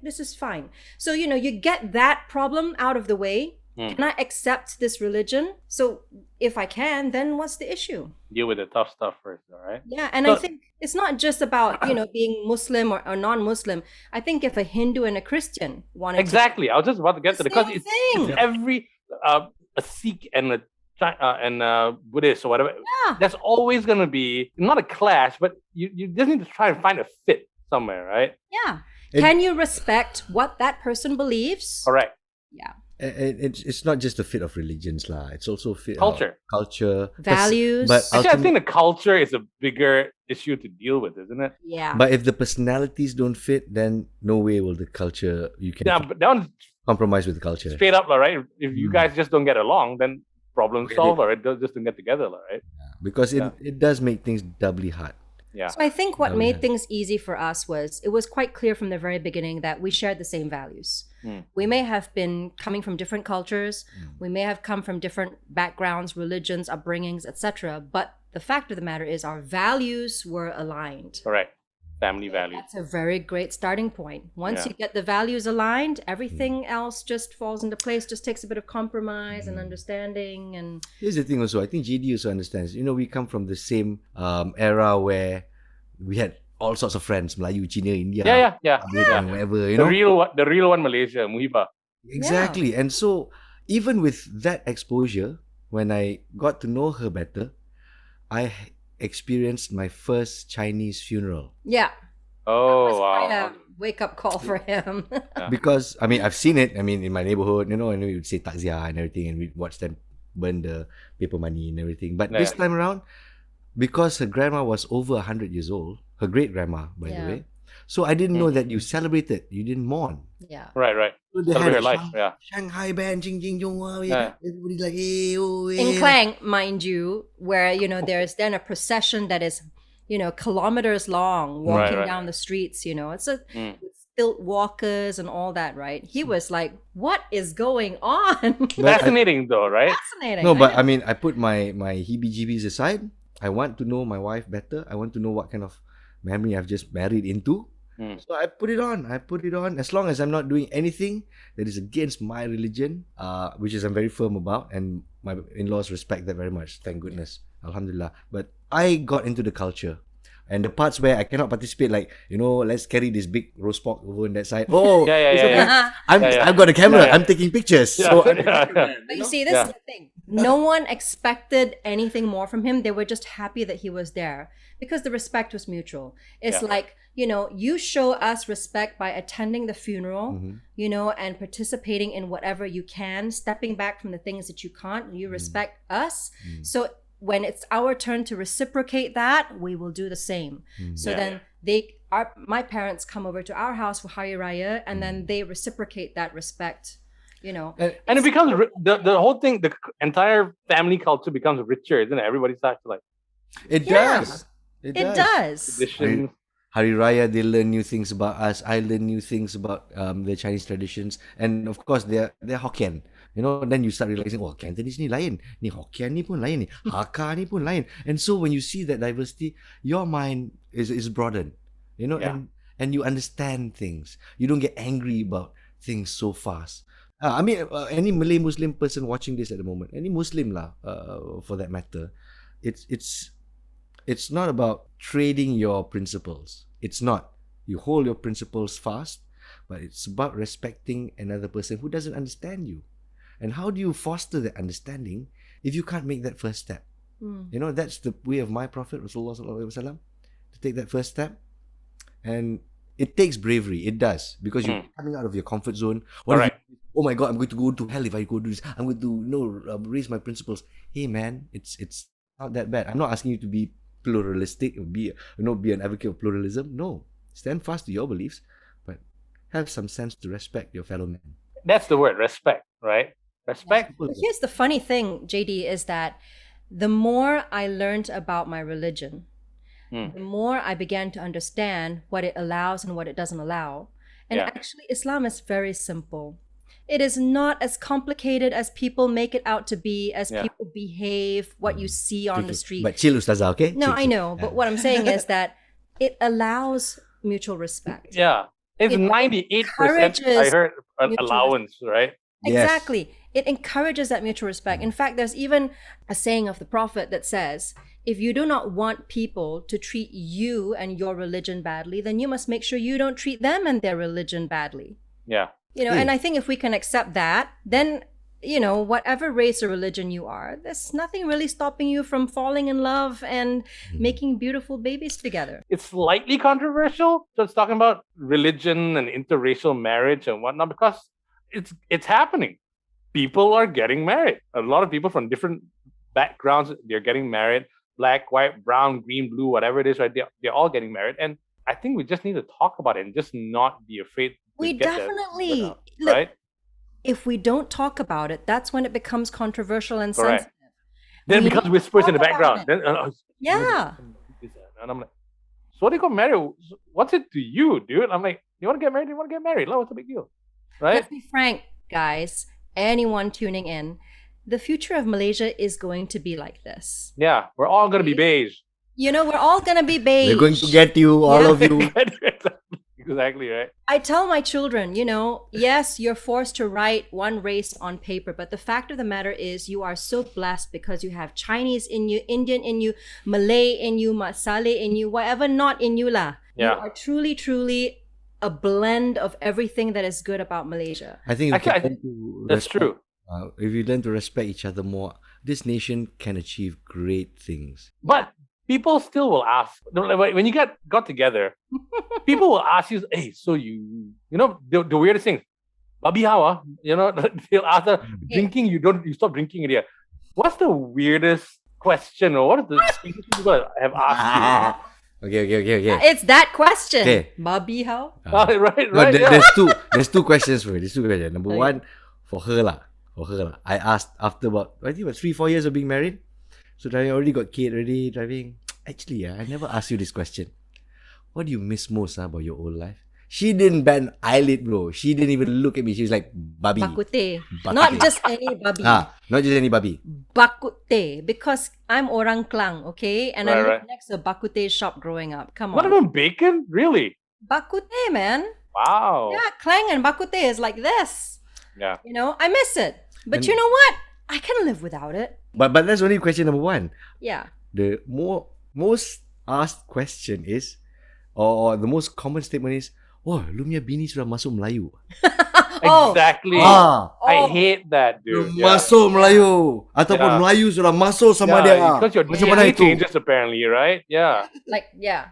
This is fine. So, you get that problem out of the way. Can I accept this religion? So if I can, then what's the issue? Deal with the tough stuff first, all right? Yeah, and I think it's not just about, being Muslim or non-Muslim. I think if a Hindu and a Christian wanted Exactly. I was just about to get to because same it's thing. every a Sikh and a Buddhist or whatever. Yeah. There's always gonna be not a clash, but you just need to try and find a fit somewhere, right? Yeah. Can you respect what that person believes? Correct. Yeah. It's not just a fit of religions lah. It's also fit culture, values. But Actually, I think the culture is a bigger issue to deal with, isn't it? Yeah. But if the personalities don't fit, then no way will the culture you can But that one's compromise with the culture. straight up, right? If you guys just don't get along, then problem solved, right? Just don't get together, right? Because it does make things doubly hard. Yeah. So I think what made things easy for us was it was quite clear from the very beginning that we shared the same values. We may have been coming from different cultures, we may have come from different backgrounds, religions, upbringings, etc. But the fact of the matter is our values were aligned. Correct. Family values. That's a very great starting point. Once you get the values aligned, everything else just falls into place, just takes a bit of compromise and understanding. And here's the thing also, I think JD also understands. We come from the same era where we had all sorts of friends, Melayu, Cina, India, and whatever, The real one, Malaysia, Muhibah. Exactly. And so even with that exposure, when I got to know her better, I experienced my first Chinese funeral. yeah. Oh, It was wow. quite a wake-up call for him. Because, I've seen it, in my neighborhood, and we would say takziah and everything, and we'd watch them burn the paper money and everything. But this time around, because her grandma was over 100 years old, her great-grandma, by the way, so I didn't know that you celebrated, you didn't mourn. Yeah. Right. So they Celebrate had her life, yeah. Shanghai band, ching ching chong, Yeah. everybody's like, hey, oh, hey. In Klang, mind you, where there's then a procession that is kilometers long, walking Right. down the streets. It's with stilt walkers and all that, right? He was like, what is going on? Fascinating though, right? Fascinating. No, but know. I put my heebie-jeebies aside. I want to know my wife better. I want to know what kind of memory I've just married into. So I put it on. As long as I'm not doing anything that is against my religion, which is I'm very firm about, and my in-laws respect that very much. Thank goodness. Alhamdulillah. But I got into the culture. And the parts where I cannot participate, like, let's carry this big roast pork over on that side. Oh, it's okay. I've got a camera. I'm taking pictures. So But you see, this is the thing. No one expected anything more from him. They were just happy that he was there because the respect was mutual. It's like, you show us respect by attending the funeral, and participating in whatever you can, stepping back from the things that you can't. You respect us. So when it's our turn to reciprocate that, we will do the same. So then my parents come over to our house for Hari Raya, and then they reciprocate that respect. And it becomes the whole thing. The entire family culture becomes richer, isn't it? Everybody starts to like. It does. It does. Traditions. Hari Raya, they learn new things about us. I learn new things about the Chinese traditions, and of course they're Hokkien. Then you start realizing, oh, Cantonese ni lain, ni Hokkien ni pun lain, ni Hakka ni pun lain. And so when you see that diversity, your mind is broadened. And you understand things. You don't get angry about things so fast. Any Malay Muslim person watching this at the moment, any Muslim lah, for that matter, it's not about trading your principles. It's not. You hold your principles fast, but it's about respecting another person who doesn't understand you. And how do you foster that understanding if you can't make that first step? That's the way of my Prophet Rasulullah sallallahu alaihi wasallam, to take that first step. And it takes bravery. It does, because you're coming out of your comfort zone. Oh my God, I'm going to go to hell if I go do this. I'm going to raise my principles. Hey man, it's not that bad. I'm not asking you to be pluralistic, be an advocate of pluralism. No, stand fast to your beliefs, but have some sense to respect your fellow man. That's the word, respect, right? Respect. Here's the funny thing, JD, is that the more I learned about my religion, the more I began to understand what it allows and what it doesn't allow. And actually, Islam is very simple. It is not as complicated as people make it out to be, as people behave, what you see on the street. But chill, Ustazah, okay? No, chill. I know. But what I'm saying is that it allows mutual respect. Yeah. It's 98%, I heard, an allowance, right? Exactly. Yes. It encourages that mutual respect. In fact, there's even a saying of the Prophet that says, if you do not want people to treat you and your religion badly, then you must make sure you don't treat them and their religion badly. Yeah. And I think if we can accept that, then, whatever race or religion you are, there's nothing really stopping you from falling in love and making beautiful babies together. It's slightly controversial, just talking about religion and interracial marriage and whatnot, because it's happening. People are getting married. A lot of people from different backgrounds, they're getting married. Black, white, brown, green, blue, whatever it is, right? They're all getting married. And I think we just need to talk about it and just not be afraid. We definitely, look, right? If we don't talk about it, that's when it becomes controversial and sensitive. Then it becomes whispers in the background. Then, yeah. And I'm like, so they got married. What's it to you, dude? I'm like, you want to get married? You want to get married? What's the big deal? Right? Let's be frank, guys. Anyone tuning in, the future of Malaysia is going to be like this. Yeah, we're all going to be beige. We're all going to be beige. We're going to get you, all of you. Exactly, right? I tell my children, yes, you're forced to write one race on paper, but the fact of the matter is you are so blessed because you have Chinese in you, Indian in you, Malay in you, Masale in you, whatever not in you lah. Yeah. You are truly, truly a blend of everything that is good about Malaysia. I think that's true. If you learn to respect each other more, this nation can achieve great things. But people still will ask, when you got together, people will ask you, hey, so the weirdest thing, Babi how? They'll ask her, drinking, you stop drinking it. What's the weirdest question, or what is the strangest people have asked you? Okay. It's that question. Okay. Babi how? Right. No, there's two questions for it. There's two questions. Number one, for her lah. I asked after about 3-4 years of being married. So I already got kid already driving. Actually, I never asked you this question. What do you miss most about your old life? She didn't bat an eyelid, bro. She didn't even look at me. She was like, babi. Bakute. Not just any babi. Not just any babi. Bakute. Because I'm orang Klang, okay? And I lived next to a bakute shop growing up. Come on. Not even bacon? Really? Bakute, man. Wow. Yeah, Klang and bakute is like this. Yeah. I miss it. But you know what? I can live without it. But that's only question number one. Yeah. The most asked question is, or the most common statement is, oh, lu punya bini sudah masuk Melayu. Exactly. I hate that, dude. Masuk Melayu. Ataupun Melayu sudah masuk sama dia. Because your DNA changes apparently, right? Yeah.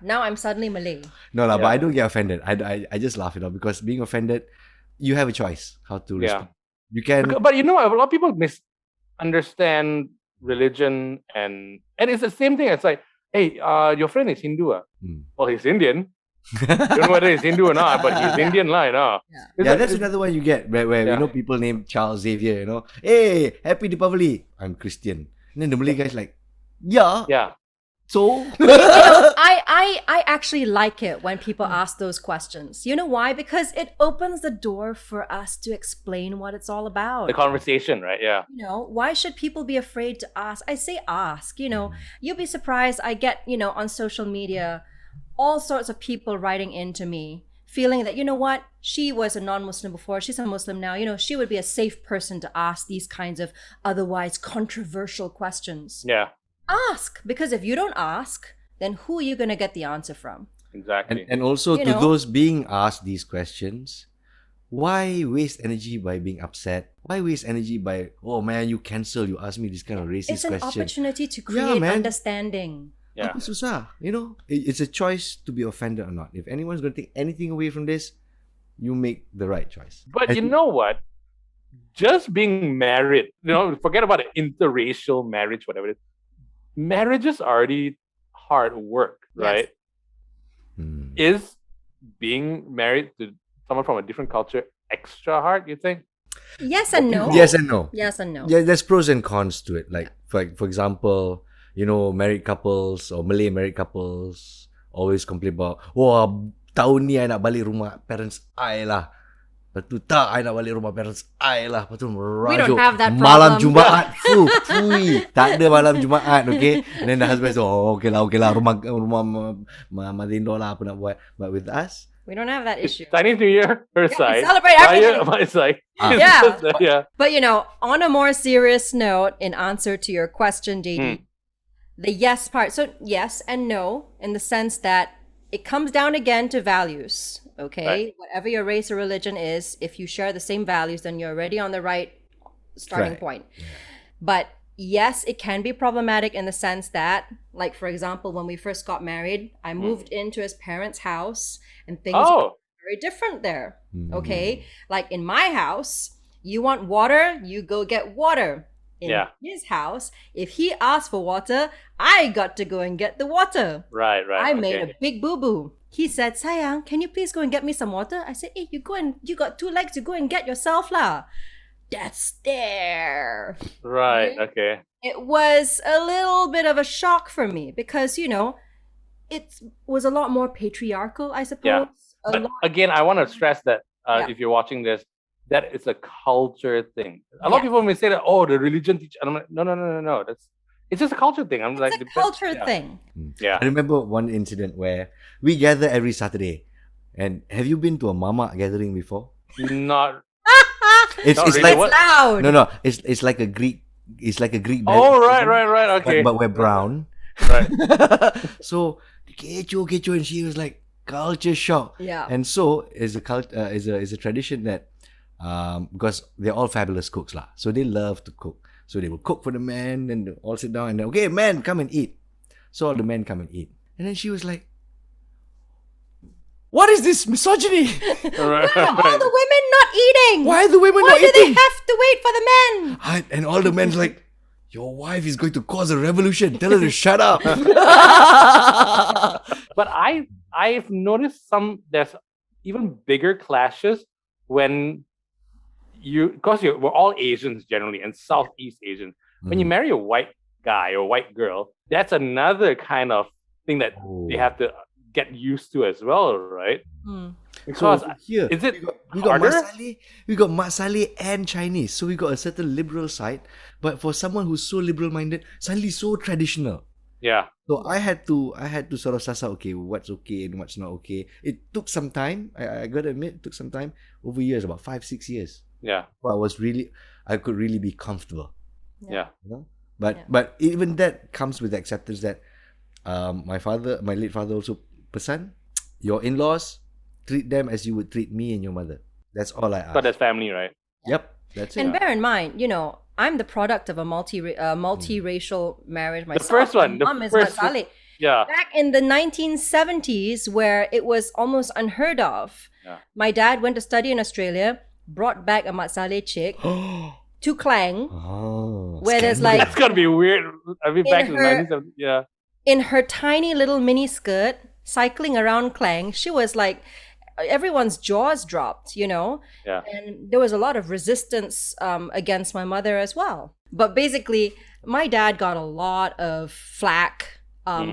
Now I'm suddenly Malay. No lah, but I don't get offended. I just laugh, because being offended, you have a choice how to respond. You can. But a lot of people misunderstand religion and it's the same thing. It's like, hey, your friend is Hindu. Well, he's Indian. Don't know whether he's Hindu or not, but he's Indian line. That's another one you get where people name Charles Xavier. Hey, happy Deepavali. I'm Christian. And then the Malay guy's like, yeah. So I actually like it when people ask those questions. You know why? Because it opens the door for us to explain what it's all about. The conversation, right? Yeah. You know, why should people be afraid to ask? I say ask, you know, you'll be surprised. I get, you know, on social media, all sorts of people writing into me, feeling that, you know what, she was a non-Muslim before, she's a Muslim now, you know, she would be a safe person to ask these kinds of otherwise controversial questions. Yeah. Ask, because if you don't ask, then who are you going to get the answer from? Exactly. and also You to know? those being asked these questions, why waste energy by being upset? Why waste energy by, oh man, you cancel, you ask me this kind of racist It's an question? opportunity to Yeah, create man. understanding. Yeah. Apa susah? You know, it's a choice to be offended or not. If anyone's going to take anything away from this, you make the right choice. But And- you know what? Just being married, you know, forget about it, interracial marriage, whatever it is. Marriage is already hard work, Yes. right? Hmm. Is being married to someone from a different culture extra hard, you think? Yes and no. Yes and no. Yes and no. Yeah, there's pros and cons to it. Like for example, you know, married couples or Malay married couples always complain about, wah, tahun ni I nak balik rumah parents I lah. Lepas tu tak, I nak balik rumah parents I lah. Lepas tu merajuk. have that Malam problem. Jumaat, fui. Tak ada malam Jumaat, okay? And then the husband says, oh, okay lah. Rumah mother-in-law lah, apa nak buat. But with us, We don't have that issue. Chinese New Year, her we side. celebrate Raya, everything. my side. Ah. It's Yeah. just, yeah. But you know, on a more serious note, in answer to your question, JD, the yes part. So yes and no, in the sense that it comes down again to values. Okay, Right. whatever your race or religion is, if you share the same values, then you're already on the right starting Right. point. But yes, it can be problematic in the sense that, like for example, when we first got married, I moved into his parents' house, and things were Oh, very different there. Okay, like in my house, you want water, you go get water. In Yeah. his house, if he asked for water, I got to go and get the water. right. I made okay. a big boo boo. He said, "Sayang, can you please go and get me some water?" I said, "Hey, you got 2 legs, you go and get yourself lah." That's there. Right, okay. It was a little bit of a shock for me because, you know, it was a lot more patriarchal, I suppose. A But lot. again, I want to stress that Yeah. if you're watching this, that it's a culture thing. A lot of Yeah. people may say that, oh, the religion teach. And I'm like, no. It's just a culture thing. I'm like, It's a culture yeah. thing. Yeah. I remember one incident where we gather every Saturday. And have you been to a mama gathering before? Not. It's Not it's really. like What? Loud. no, it's like a Greek. It's like a Greek. Oh, baptism, right. Okay. But we're brown. Right. So kecho, and she was like culture shock. Yeah. And so is a tradition that because they're all fabulous cooks lah. So they love to cook. So they will cook for the men and they all sit down and then, okay, men, come and eat. So all the men come and eat. And then she was like, what is this misogyny? Right. Why are all the women not eating? Why are the women Why not do they eating? have to wait for the men? And all the men's like, your wife is going to cause a revolution. Tell her to shut up. But I've noticed there's even bigger clashes when we're all Asians generally and Southeast Asians. When you marry a white guy or white girl, that's another kind of thing that they have to get used to as well, right? Because So here, is it we got harder? we got Mat Salleh and Chinese. So we got a certain liberal side. But for someone who's so liberal-minded, suddenly so traditional. Yeah. So I had to sort of suss out, okay, what's okay and what's not okay. It took some time. I gotta admit, it took some time. Over years, about 5-6 years. Yeah. But I could really be comfortable. Yeah. You know? But even that comes with the acceptance that my late father also pesan, your in-laws, treat them as you would treat me and your mother. That's all I ask. But that's family, right? Yep, that's it. And bear in mind, you know, I'm the product of a multiracial marriage myself. first one, My the mom is first- Mat Salleh. Yeah. Back in the 1970s, where it was almost unheard of, Yeah. my dad went to study in Australia, brought back a Mat Salleh chick to Klang, Oh, where there's scandal. like That's gonna be weird. I mean, back in the her- 1970s. Yeah. in her tiny little mini skirt, cycling around Klang. She was like, everyone's jaws dropped, you know? Yeah. And there was a lot of resistance against my mother as well. But basically, my dad got a lot of flack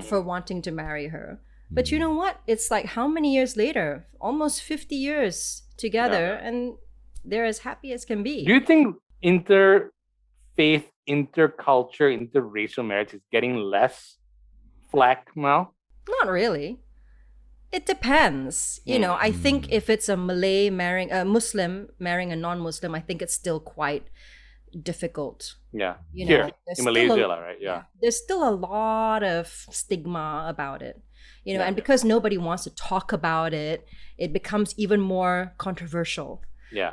for wanting to marry her. But you know what? It's like how many years later? Almost 50 years together, and they're as happy as can be. Do you think interfaith, interculture, interracial marriage is getting less flack now? Not really. It depends. You know, I think if it's a Malay marrying a Muslim marrying a non-Muslim, I think it's still quite difficult. Yeah. You Here know, there's in still Malaysia, right? Yeah. There's still a lot of stigma about it. You know, and because nobody wants to talk about it, it becomes even more controversial. Yeah.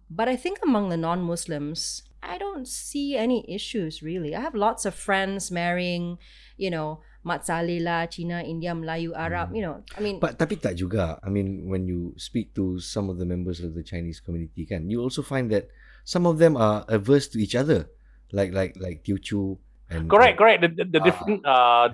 But I think among the non-Muslims, I don't see any issues really. I have lots of friends marrying, you know, Mat Salila, Cina, India, Melayu, Arab, you know. I mean, But tapi tak juga. I mean, when you speak to some of the members of the Chinese community, kan, you also find that some of them are averse to each other, like Teochew and Correct. The different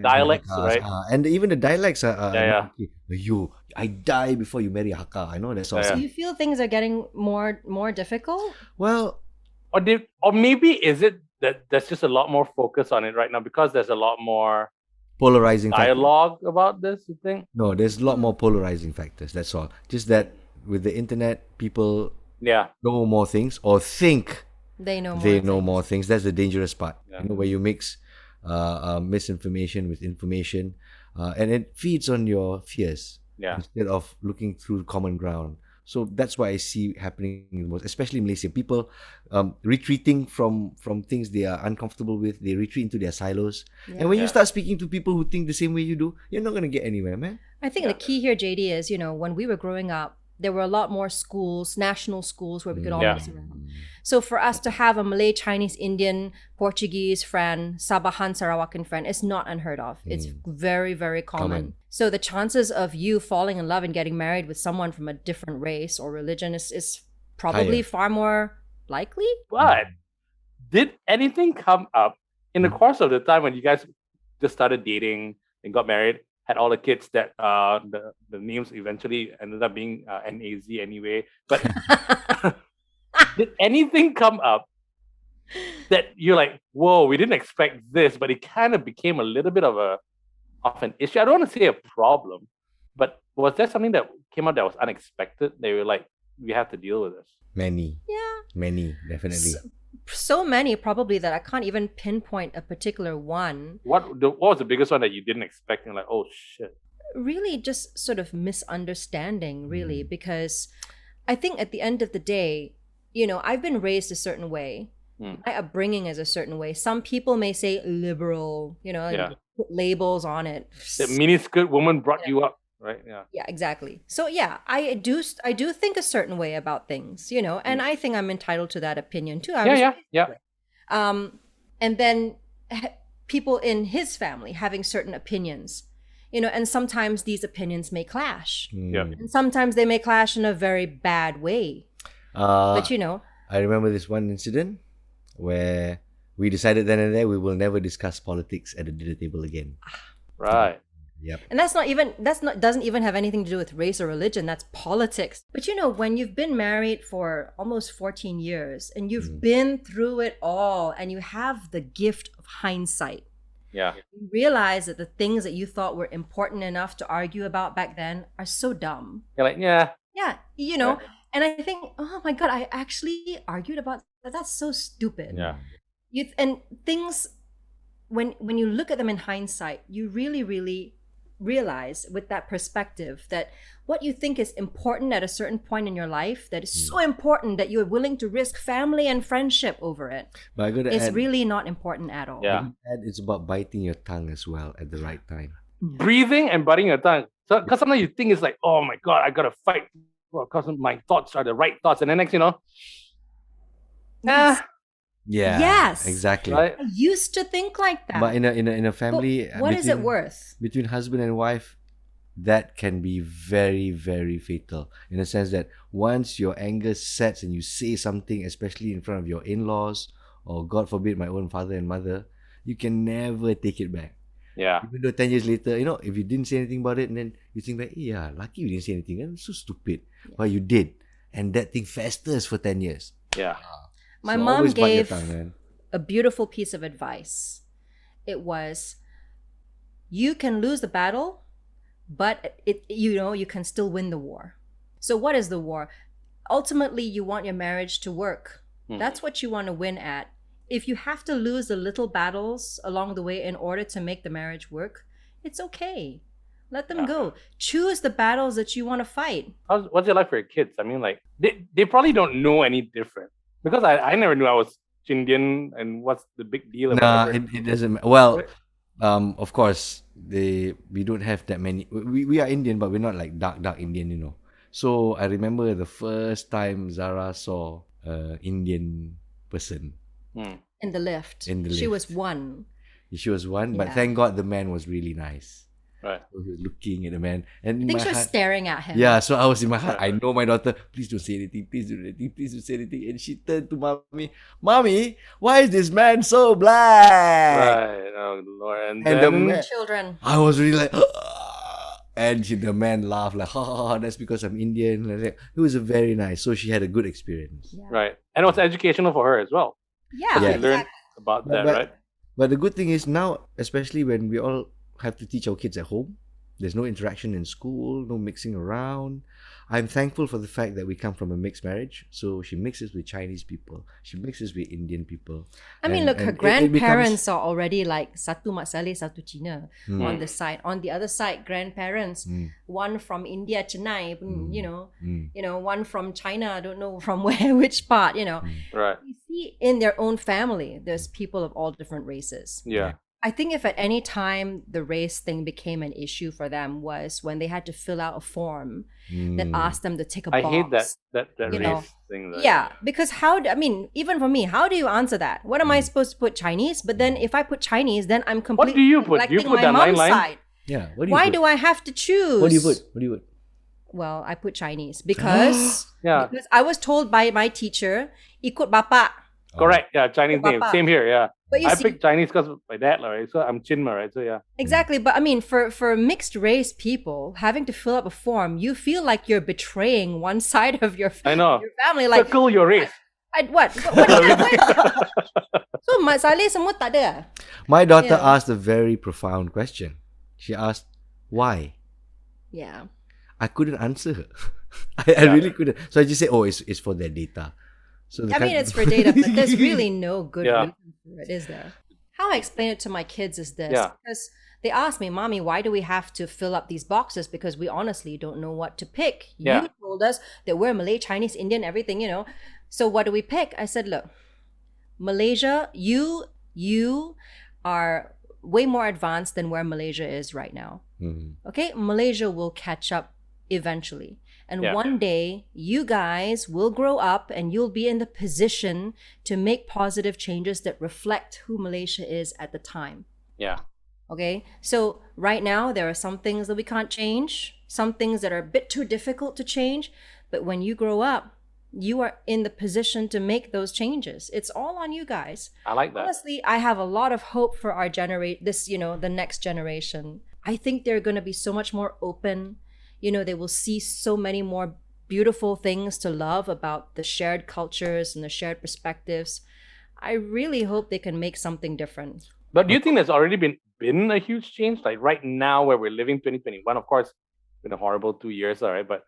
dialects, right? And even the dialects are Yeah. okay. You, I die before you marry Hakka. I know that's all. do you feel things are getting more difficult? Well, Or maybe is it that there's just a lot more focus on it right now because there's a lot more polarizing factor. dialogue about this, you think? No, there's a lot more polarizing factors. That's all. Just that with the internet, people Yeah. know more things or think They know more. they know more things. That's the dangerous part. Yeah. You know, where you mix misinformation with information, and it feeds on your fears Yeah. instead of looking through common ground. So that's what I see happening in most, especially in Malaysia. People retreating from things they are uncomfortable with. They retreat into their silos. And when you start speaking to people who think the same way you do, you're not going to get anywhere, man. I think the key here, JD, is, you know, when we were growing up, there were a lot more schools, national schools, where we could all mix around. So for us to have a Malay, Chinese, Indian, Portuguese friend, Sabahan, Sarawakan friend, is not unheard of. It's very, very common. So the chances of you falling in love and getting married with someone from a different race or religion is probably far more likely. But did anything come up in the course of the time when you guys just started dating and got married, had all the kids that the names eventually ended up being NAZ anyway? But did anything come up that you're like, whoa, we didn't expect this, but it kind of became a little bit of an issue? I don't want to say a problem, but was there something that came out that was unexpected? They were like, we have to deal with this. Many, Yeah. definitely. So many probably that I can't even pinpoint a particular one. What was the biggest one that you didn't expect? And like, oh shit. Really just sort of misunderstanding, really, because I think at the end of the day, you know, I've been raised a certain way. My upbringing is a certain way. Some people may say liberal, you know, and put labels on it. The miniskirt woman brought you up, right? Yeah. Yeah, exactly. So yeah, I do think a certain way about things, you know, and I think I'm entitled to that opinion too. Yeah. And then people in his family having certain opinions, you know, and sometimes these opinions may clash. Yeah. And sometimes they may clash in a very bad way. But you know, I remember this one incident where we decided then and there we will never discuss politics at the dinner table again. Right. Yep. and doesn't even have anything to do with race or religion. That's politics. But you know, when you've been married for almost 14 years and you've been through it all and you have the gift of hindsight, Yeah. you realize that the things that you thought were important enough to argue about back then are so dumb. You're like, yeah. Yeah, you know, and I think, oh my God, I actually argued about that. That's so stupid. Yeah. And things, when you look at them in hindsight, you really, really realize with that perspective that what you think is important at a certain point in your life, that is so important that you're willing to risk family and friendship over it, But I gotta it's add, really not important at all. Yeah. it's about biting your tongue as well at the right time. Breathing and biting your tongue. So, because sometimes you think it's like, oh my God, I gotta fight because my thoughts are the right thoughts, and then next, you know, Yes. Yeah. Yes. Exactly. right? I used to think like that. But in a family, But what is it worth? between husband and wife, that can be very, very fatal. In the sense that once your anger sets and you say something, especially in front of your in-laws or God forbid my own father and mother, you can never take it back. Yeah. Even though 10 years later, you know, if you didn't say anything about it, and then you think back, yeah, lucky you didn't say anything. It's so stupid. But you did. And that thing festers for 10 years. Yeah. My So mom always bite your gave tongue, man. a beautiful piece of advice. It was, you can lose the battle, but you can still win the war. So what is the war? Ultimately, you want your marriage to work. That's what you want to win at. If you have to lose the little battles along the way in order to make the marriage work, it's okay. Let them go. Choose the battles that you want to fight. What's it like for your kids? I mean, like, they probably don't know any different. Because I never knew I was Indian and what's the big deal. Nah, it doesn't. Well, of course, we don't have that many. We are Indian, but we're not like dark Indian, you know. So I remember the first time Zara saw an Indian person In the lift. In the She lift. was one. She was one, but Yeah. thank God the man was really nice. Right. So he was looking at the man, and I in think my she was heart, staring at him. yeah. So I was in my heart. I know my daughter. Please don't say anything. Please don't say anything. Please don't say anything. And she turned to mommy. Mommy, why is this man so black? Right. Oh, Lord. And And the then... man, Children. I was really like, and the man laughed like, ha ha ha. That's because I'm Indian. Like, it was a very nice. So she had a good experience. Yeah. Right. And it was educational for her as well. Yeah. Yeah. She learned about that, But- right? But the good thing is now, especially when we all have to teach our kids at home, there's no interaction in school, no mixing around. I'm thankful for the fact that we come from a mixed marriage. So she mixes with Chinese people. She mixes with Indian people. I mean, And- look, her and it becomes- grandparents are already like satu Mat Saleh, satu Cina Mm. on the side. On the other side, grandparents, Mm. one from India, Chennai, Mm. one from China, I don't know from where, which part, Right. You see in their own family, there's people of all different races. Yeah. I think if at any time the race thing became an issue for them was when they had to fill out a form that Mm. asked them to tick a I box. hate that you race know. thing. That, Yeah, because even for me, how do you answer that? What am I supposed to put Chinese? But then if I put Chinese, then I'm What do completely you put? Do you neglecting put my that mom's line? side. Yeah. What do you Why put? do I have to choose? What do you put? What do you put? Well, I put Chinese because Yeah. because I was told by my teacher, ikut bapa. Correct. Yeah. Chinese name. Papa. Same here. Yeah. But you I see, picked Chinese because my dad, right? So I'm Chinma, right? So yeah. exactly. But I mean, for mixed race people, having to fill up a form, you feel like you're betraying one side of your I know. your family. Like, Circle your race. what is that? So Mat Saleh semua tak ada. Ah? My daughter Yeah. asked a very profound question. She asked, why? Yeah. I couldn't answer her. I really couldn't. So I just said, oh, it's for their data. So I mean, it's for data, but there's really no good Yeah. reason for it, is there? How I explain it to my kids is this. Yeah. Because they ask me, Mommy, why do we have to fill up these boxes? Because we honestly don't know what to pick. Yeah. You told us that we're Malay, Chinese, Indian, everything, So what do we pick? I said, look, Malaysia, you are way more advanced than where Malaysia is right now. Mhm. Okay? Malaysia will catch up eventually. And Yeah. one day, you guys will grow up and you'll be in the position to make positive changes that reflect who Malaysia is at the time. Yeah. Okay? So, right now, there are some things that we can't change, some things that are a bit too difficult to change. But when you grow up, you are in the position to make those changes. It's all on you guys. I like that. Honestly, I have a lot of hope for our the next generation. I think they're going to be so much more open. They will see so many more beautiful things to love about the shared cultures and the shared perspectives. I really hope they can make something different. But do you think there's already been a huge change? Like right now, where we're living 2021, of course, been a horrible 2 years, all right. But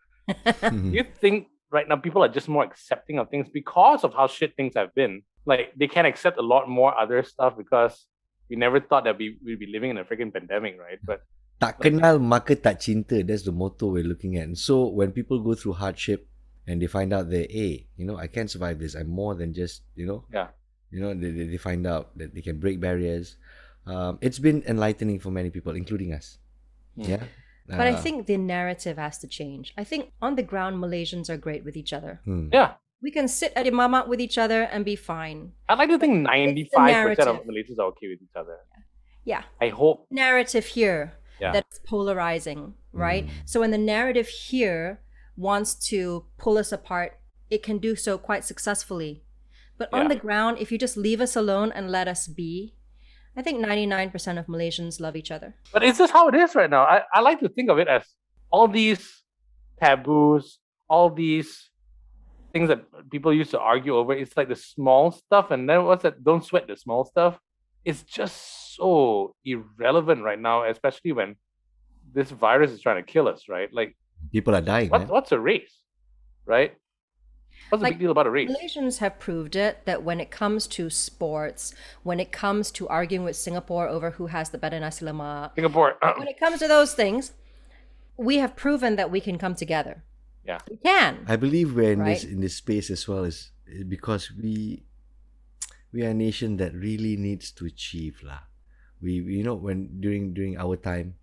do you think right now people are just more accepting of things because of how shit things have been? Like they can accept a lot more other stuff because we never thought that we'd be living in a freaking pandemic, right? But Tak kenal maka tak cinta. That's the motto we're looking at. And so when people go through hardship and they find out that, hey, I can't survive this. I'm more than just, yeah, they find out that they can break barriers. It's been enlightening for many people, including us. Yeah. But I think the narrative has to change. I think on the ground, Malaysians are great with each other. yeah. We can sit at Imamat with each other and be fine. I'd like to think 95% narrative. of Malaysians are okay with each other. Yeah. I hope. Narrative here Yeah. that's polarizing, right? So when the narrative here wants to pull us apart, it can do so quite successfully. But on Yeah. the ground, if you just leave us alone and let us be, I think 99% of Malaysians love each other. But is this how it is right now? I like to think of it as all these taboos, all these things that people used to argue over. It's like the small stuff, and then what's that? Don't sweat the small stuff. is just so irrelevant right now, especially when this virus is trying to kill us, right? Like, People are dying, man. what's a race, right? What's the Like, big deal about a race? Malaysians have proved it that when it comes to sports, when it comes to arguing with Singapore over who has the better nasi lemak, Singapore, when it comes to those things, we have proven that we can come together. yeah, We can. I believe we're in Right. this space as well is because we are a nation that really needs to achieve lah. We when during our time,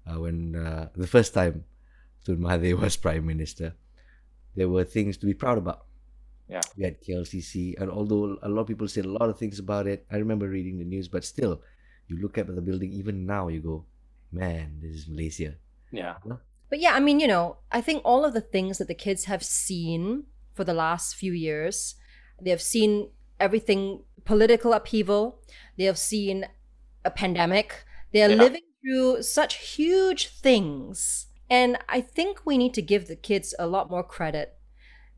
when the first time Tun Mahathir was Prime Minister, there were things to be proud about. yeah, We had KLCC, and although a lot of people said a lot of things about it, I remember reading the news, but still, you look at the building, even now you go, man, this is Malaysia. yeah, But yeah, I mean, I think all of the things that the kids have seen for the last few years, they have seen everything political upheaval, they have seen a pandemic, they are Yeah. living through such huge things. And I think we need to give the kids a lot more credit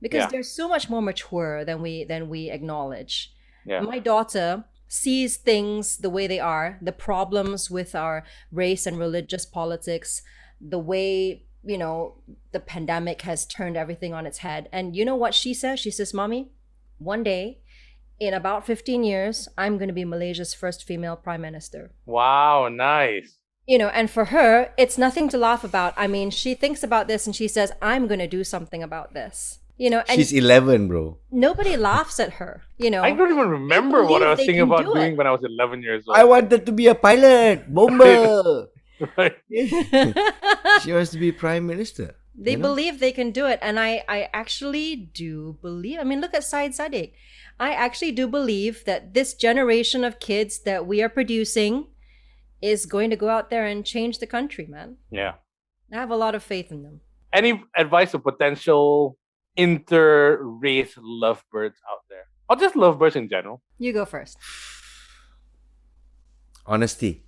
because Yeah. they're so much more mature than we acknowledge. yeah, My daughter sees things the way they are, the problems with our race and religious politics, the way, the pandemic has turned everything on its head. And you know what she says? She says, Mommy, one day, in about 15 years, I'm going to be Malaysia's first female prime minister. Wow, nice. And for her, it's nothing to laugh about. I mean, she thinks about this and she says, I'm going to do something about this. And She's 11, bro. nobody laughs at her, I don't even remember what I was believe they thinking can about do doing it. when I was 11 years old. I wanted to be a pilot, bomber. Right? She wants to be Prime Minister. They you know? believe they can do it. And I actually do believe, I mean, look at Syed Saddiq. I actually do believe that this generation of kids that we are producing is going to go out there and change the country, man. Yeah. I have a lot of faith in them. Any advice for potential inter-race lovebirds out there? Or just lovebirds in general? You go first. Honesty.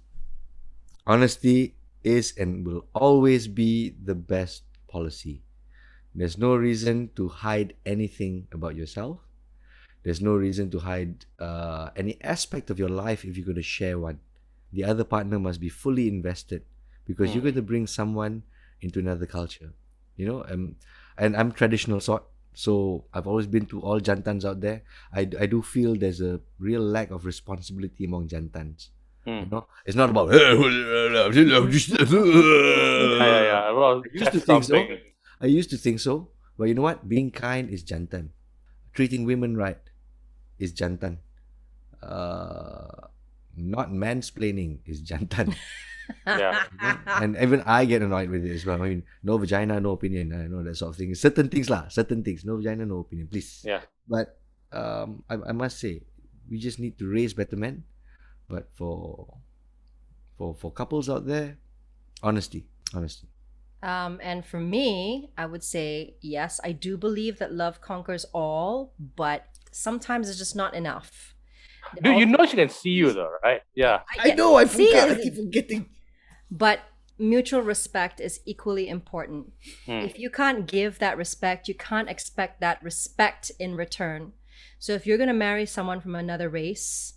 Honesty is and will always be the best policy. There's no reason to hide anything about yourself. There's no reason to hide any aspect of your life if you're going to share one. The other partner must be fully invested because you're going to bring someone into another culture. And I'm traditional sort. So I've always been to all jantans out there. I do feel there's a real lack of responsibility among jantans. It's not about Yeah. Well, I used to that's think so. something. I used to think so. But you know what? Being kind is jantan. Treating women right is jantan. Not mansplaining is jantan. Yeah. And even I get annoyed with it as well. I mean, no vagina, no opinion. I know that sort of thing. Certain things. No vagina, no opinion. Please. Yeah. But I must say, we just need to raise better men. But for couples out there, honesty. And for me, I would say, yes, I do believe that love conquers all, but sometimes it's just not enough. Dude, you know she can see you though, right? Yeah. I know. I See, forgot. I keep forgetting. But mutual respect is equally important. If you can't give that respect, you can't expect that respect in return. So if you're going to marry someone from another race,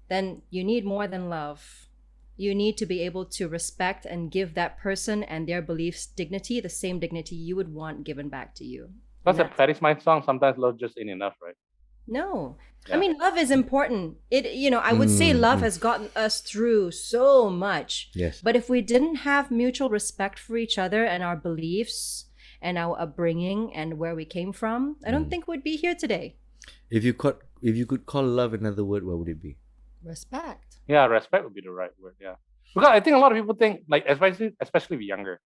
then you need more than love. You need to be able to respect and give that person and their beliefs dignity, the same dignity you would want given back to you. That's a Patty Smythe song. Sometimes love just ain't enough, right? No. Yeah. I mean, love is important. I would say love has gotten us through so much. Yes. But if we didn't have mutual respect for each other and our beliefs and our upbringing and where we came from, I don't think we'd be here today. If you could call love another word, what would it be? Respect. Yeah, respect would be the right word. Yeah. Because I think a lot of people think, like, especially if younger,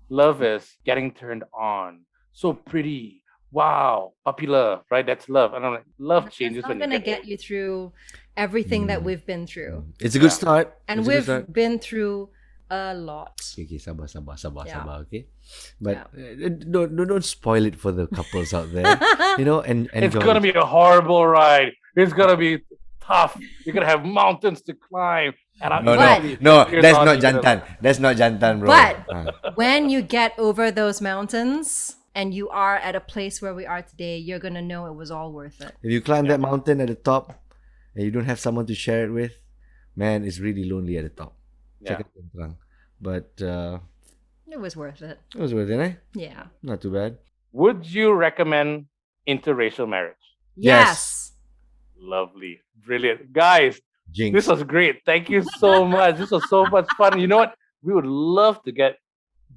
love is getting turned on. So pretty. Wow. Puppy love, right? That's love. I don't know. Love changes It's not when you going to get you through everything that we've been through. It's a good Yeah. start. And It's a good we've start. been through a lot. Okay, sabar, Yeah. okay? But don't spoil it for the couples out there. And It's enjoy gonna it. be a horrible ride. It's gonna be tough. You're gonna have mountains to climb. And No, But- that's not jantan. That's not jantan, bro. But- Ah. When you get over those mountains and you are at a place where we are today, you're going to know it was all worth it. If you climb that mountain at the top and you don't have someone to share it with, man, it's really lonely at the top. Yeah. Cakap terang. But It was worth it. it was worth it, eh? Yeah. Not too bad. Would you recommend interracial marriage? Yes. Lovely. Brilliant. Guys, Jinx. this was great. Thank you so much. This was so much fun. You know what? We would love to get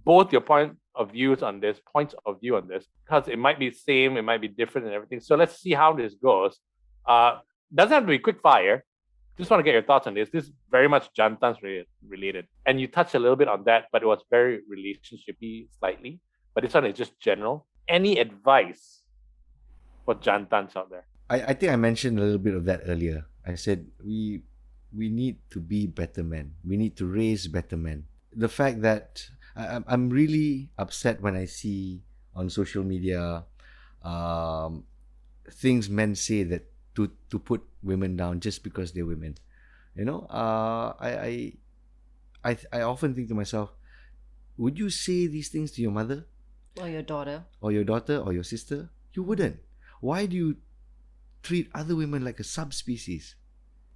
both your points of view on this, because it might be same, it might be different and everything. So let's see how this goes. Doesn't have to be quick fire. Just want to get your thoughts on this. This is very much Jantan's related. And you touched a little bit on that, but it was very relationshipy slightly. But this one is just general. Any advice for Jantans out there? I think I mentioned a little bit of that earlier. I said we need to be better men. We need to raise better men. The fact that I'm really upset when I see on social media things men say that to put women down just because they're women. You know, I often think to myself, would you say these things to your mother? Or your daughter. Or your daughter or your sister? You wouldn't. Why do you treat other women like a subspecies?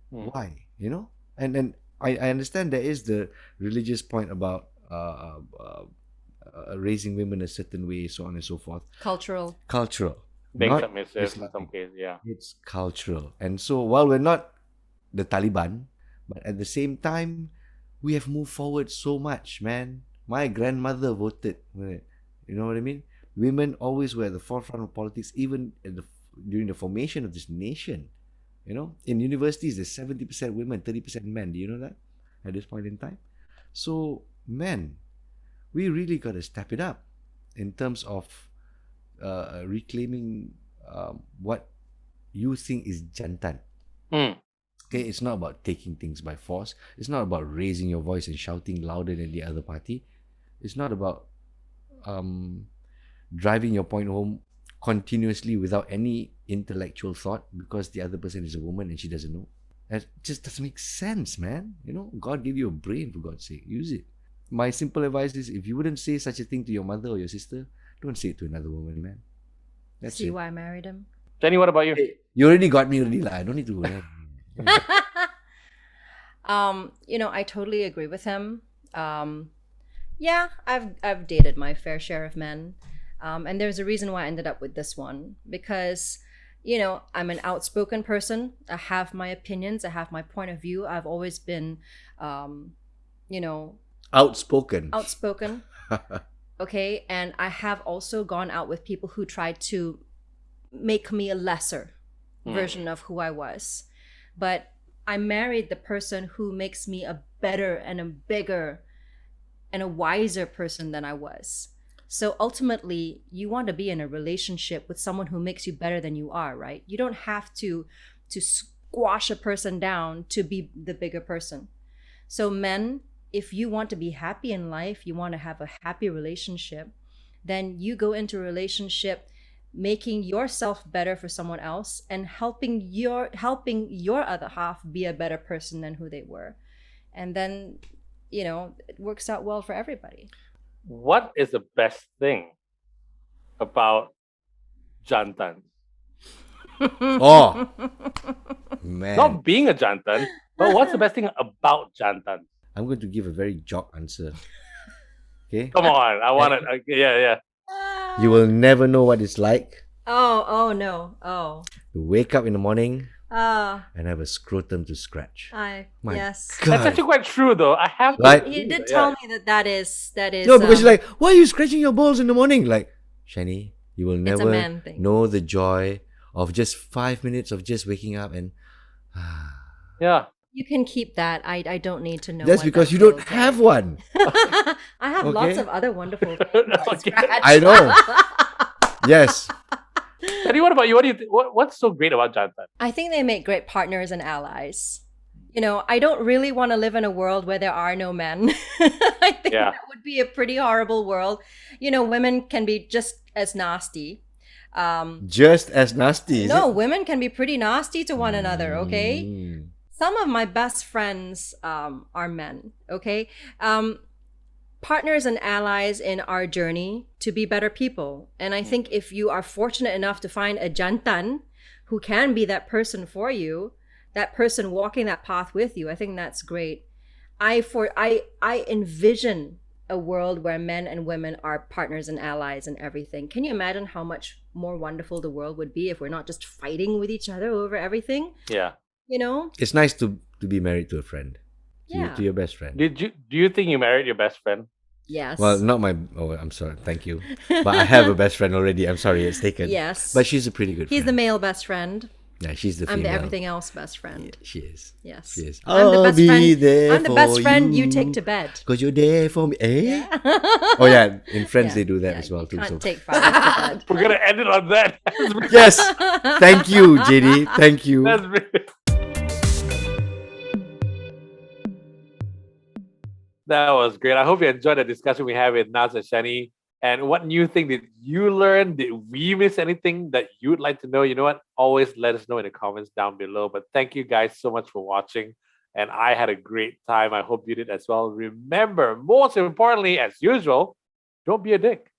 Why? You know? And then I understand there is the religious point about raising women a certain way, so on and so forth. Cultural. Being Not submissive in Islamic. some cases, yeah. It's cultural. And so while we're not the Taliban, but at the same time, we have moved forward so much, man. My grandmother voted. You know what I mean? Women always were at the forefront of politics, even during the formation of this nation. You know, in universities, there's 70% women, 30% men. Do you know that at this point in time? So, men, we really got to step it up in terms of reclaiming what you think is jantan. Okay, it's not about taking things by force. It's not about raising your voice and shouting louder than the other party. It's not about driving your point home continuously without any intellectual thought because the other person is a woman and she doesn't know. That just doesn't make sense, man. You know, God gave you a brain, for God's sake. Use it. My simple advice is, if you wouldn't say such a thing to your mother or your sister, don't say it to another woman, man. That's See it. why I married him? Jenny, what about you? Hey, you already got me already, lah. I don't need to. You know, I totally agree with him. Yeah, I've dated my fair share of men. And there's a reason why I ended up with this one, because, you know, I'm an outspoken person. I have my opinions. I have my point of view. I've always been, you know, Outspoken. Okay. And I have also gone out with people who tried to make me a lesser version of who I was. But I married the person who makes me a better and a bigger and a wiser person than I was. So ultimately, you want to be in a relationship with someone who makes you better than you are, right? You don't have to squash a person down to be the bigger person. So men, if you want to be happy in life, you want to have a happy relationship, then you go into a relationship making yourself better for someone else and helping your other half be a better person than who they were. And then, you know, it works out well for everybody. What is the best thing about Jantan? Oh, man. Not being a Jantan, but what's the best thing about Jantan? I'm going to give a very jock answer. Okay? Come on, I want it. Yeah. You will never know what it's like Oh no. Oh. to wake up in the morning Ah. and have a scrotum to scratch. My Yes. God. That's actually quite true, though. I have to. Right? He did tell me that is. No, because you're like, why are you scratching your balls in the morning? Like, Sheahnee, you will a never man thing. know the joy of just 5 minutes of just waking up and... Yeah. You can keep that. I don't need to know. That's what because that you don't feels have like. one. I have lots Okay. of other wonderful things. to Okay. scratch. I know. Yes. Jenny, what about you? What do you think? What's so great about Jantan? I think they make great partners and allies. You know, I don't really want to live in a world where there are no men. I think Yeah. that would be a pretty horrible world. You know, women can be just as nasty. Just as nasty, is No, it? women can be pretty nasty to one another, okay? Mm. Some of my best friends are men, okay? Partners and allies in our journey to be better people. And I think if you are fortunate enough to find a jantan who can be that person for you, that person walking that path with you. I think that's great. I envision a world where men and women are partners and allies and everything. Can you imagine how much more wonderful the world would be if we're not just fighting with each other over everything? Yeah. You know? It's nice to be married to a friend. Yeah. To your best friend. Do you think you married your best friend? Yes. Well, not my. Oh, I'm sorry. Thank you. But I have a best friend already. I'm sorry, it's taken. Yes. But she's a pretty good He's friend. the male best friend. Yeah, she's the I'm female. the everything else best friend. Yeah, she is. Yes. She is. I'm the I'll best be friend. there I'm the best for friend you take to bed. Because you're there for me. Eh? Oh, yeah. In Friends, they do that as well, you too. Can't So. take fathers to bed. We're gonna end it on that. Yes. Thank you, JD. Thank you. That's brilliant. That was great. I hope you enjoyed the discussion we had with Naz and Sheahnee. And what new thing did you learn? Did we miss anything that you'd like to know? You know what? Always let us know in the comments down below. But thank you guys so much for watching. And I had a great time. I hope you did as well. Remember, most importantly, as usual, don't be a dick.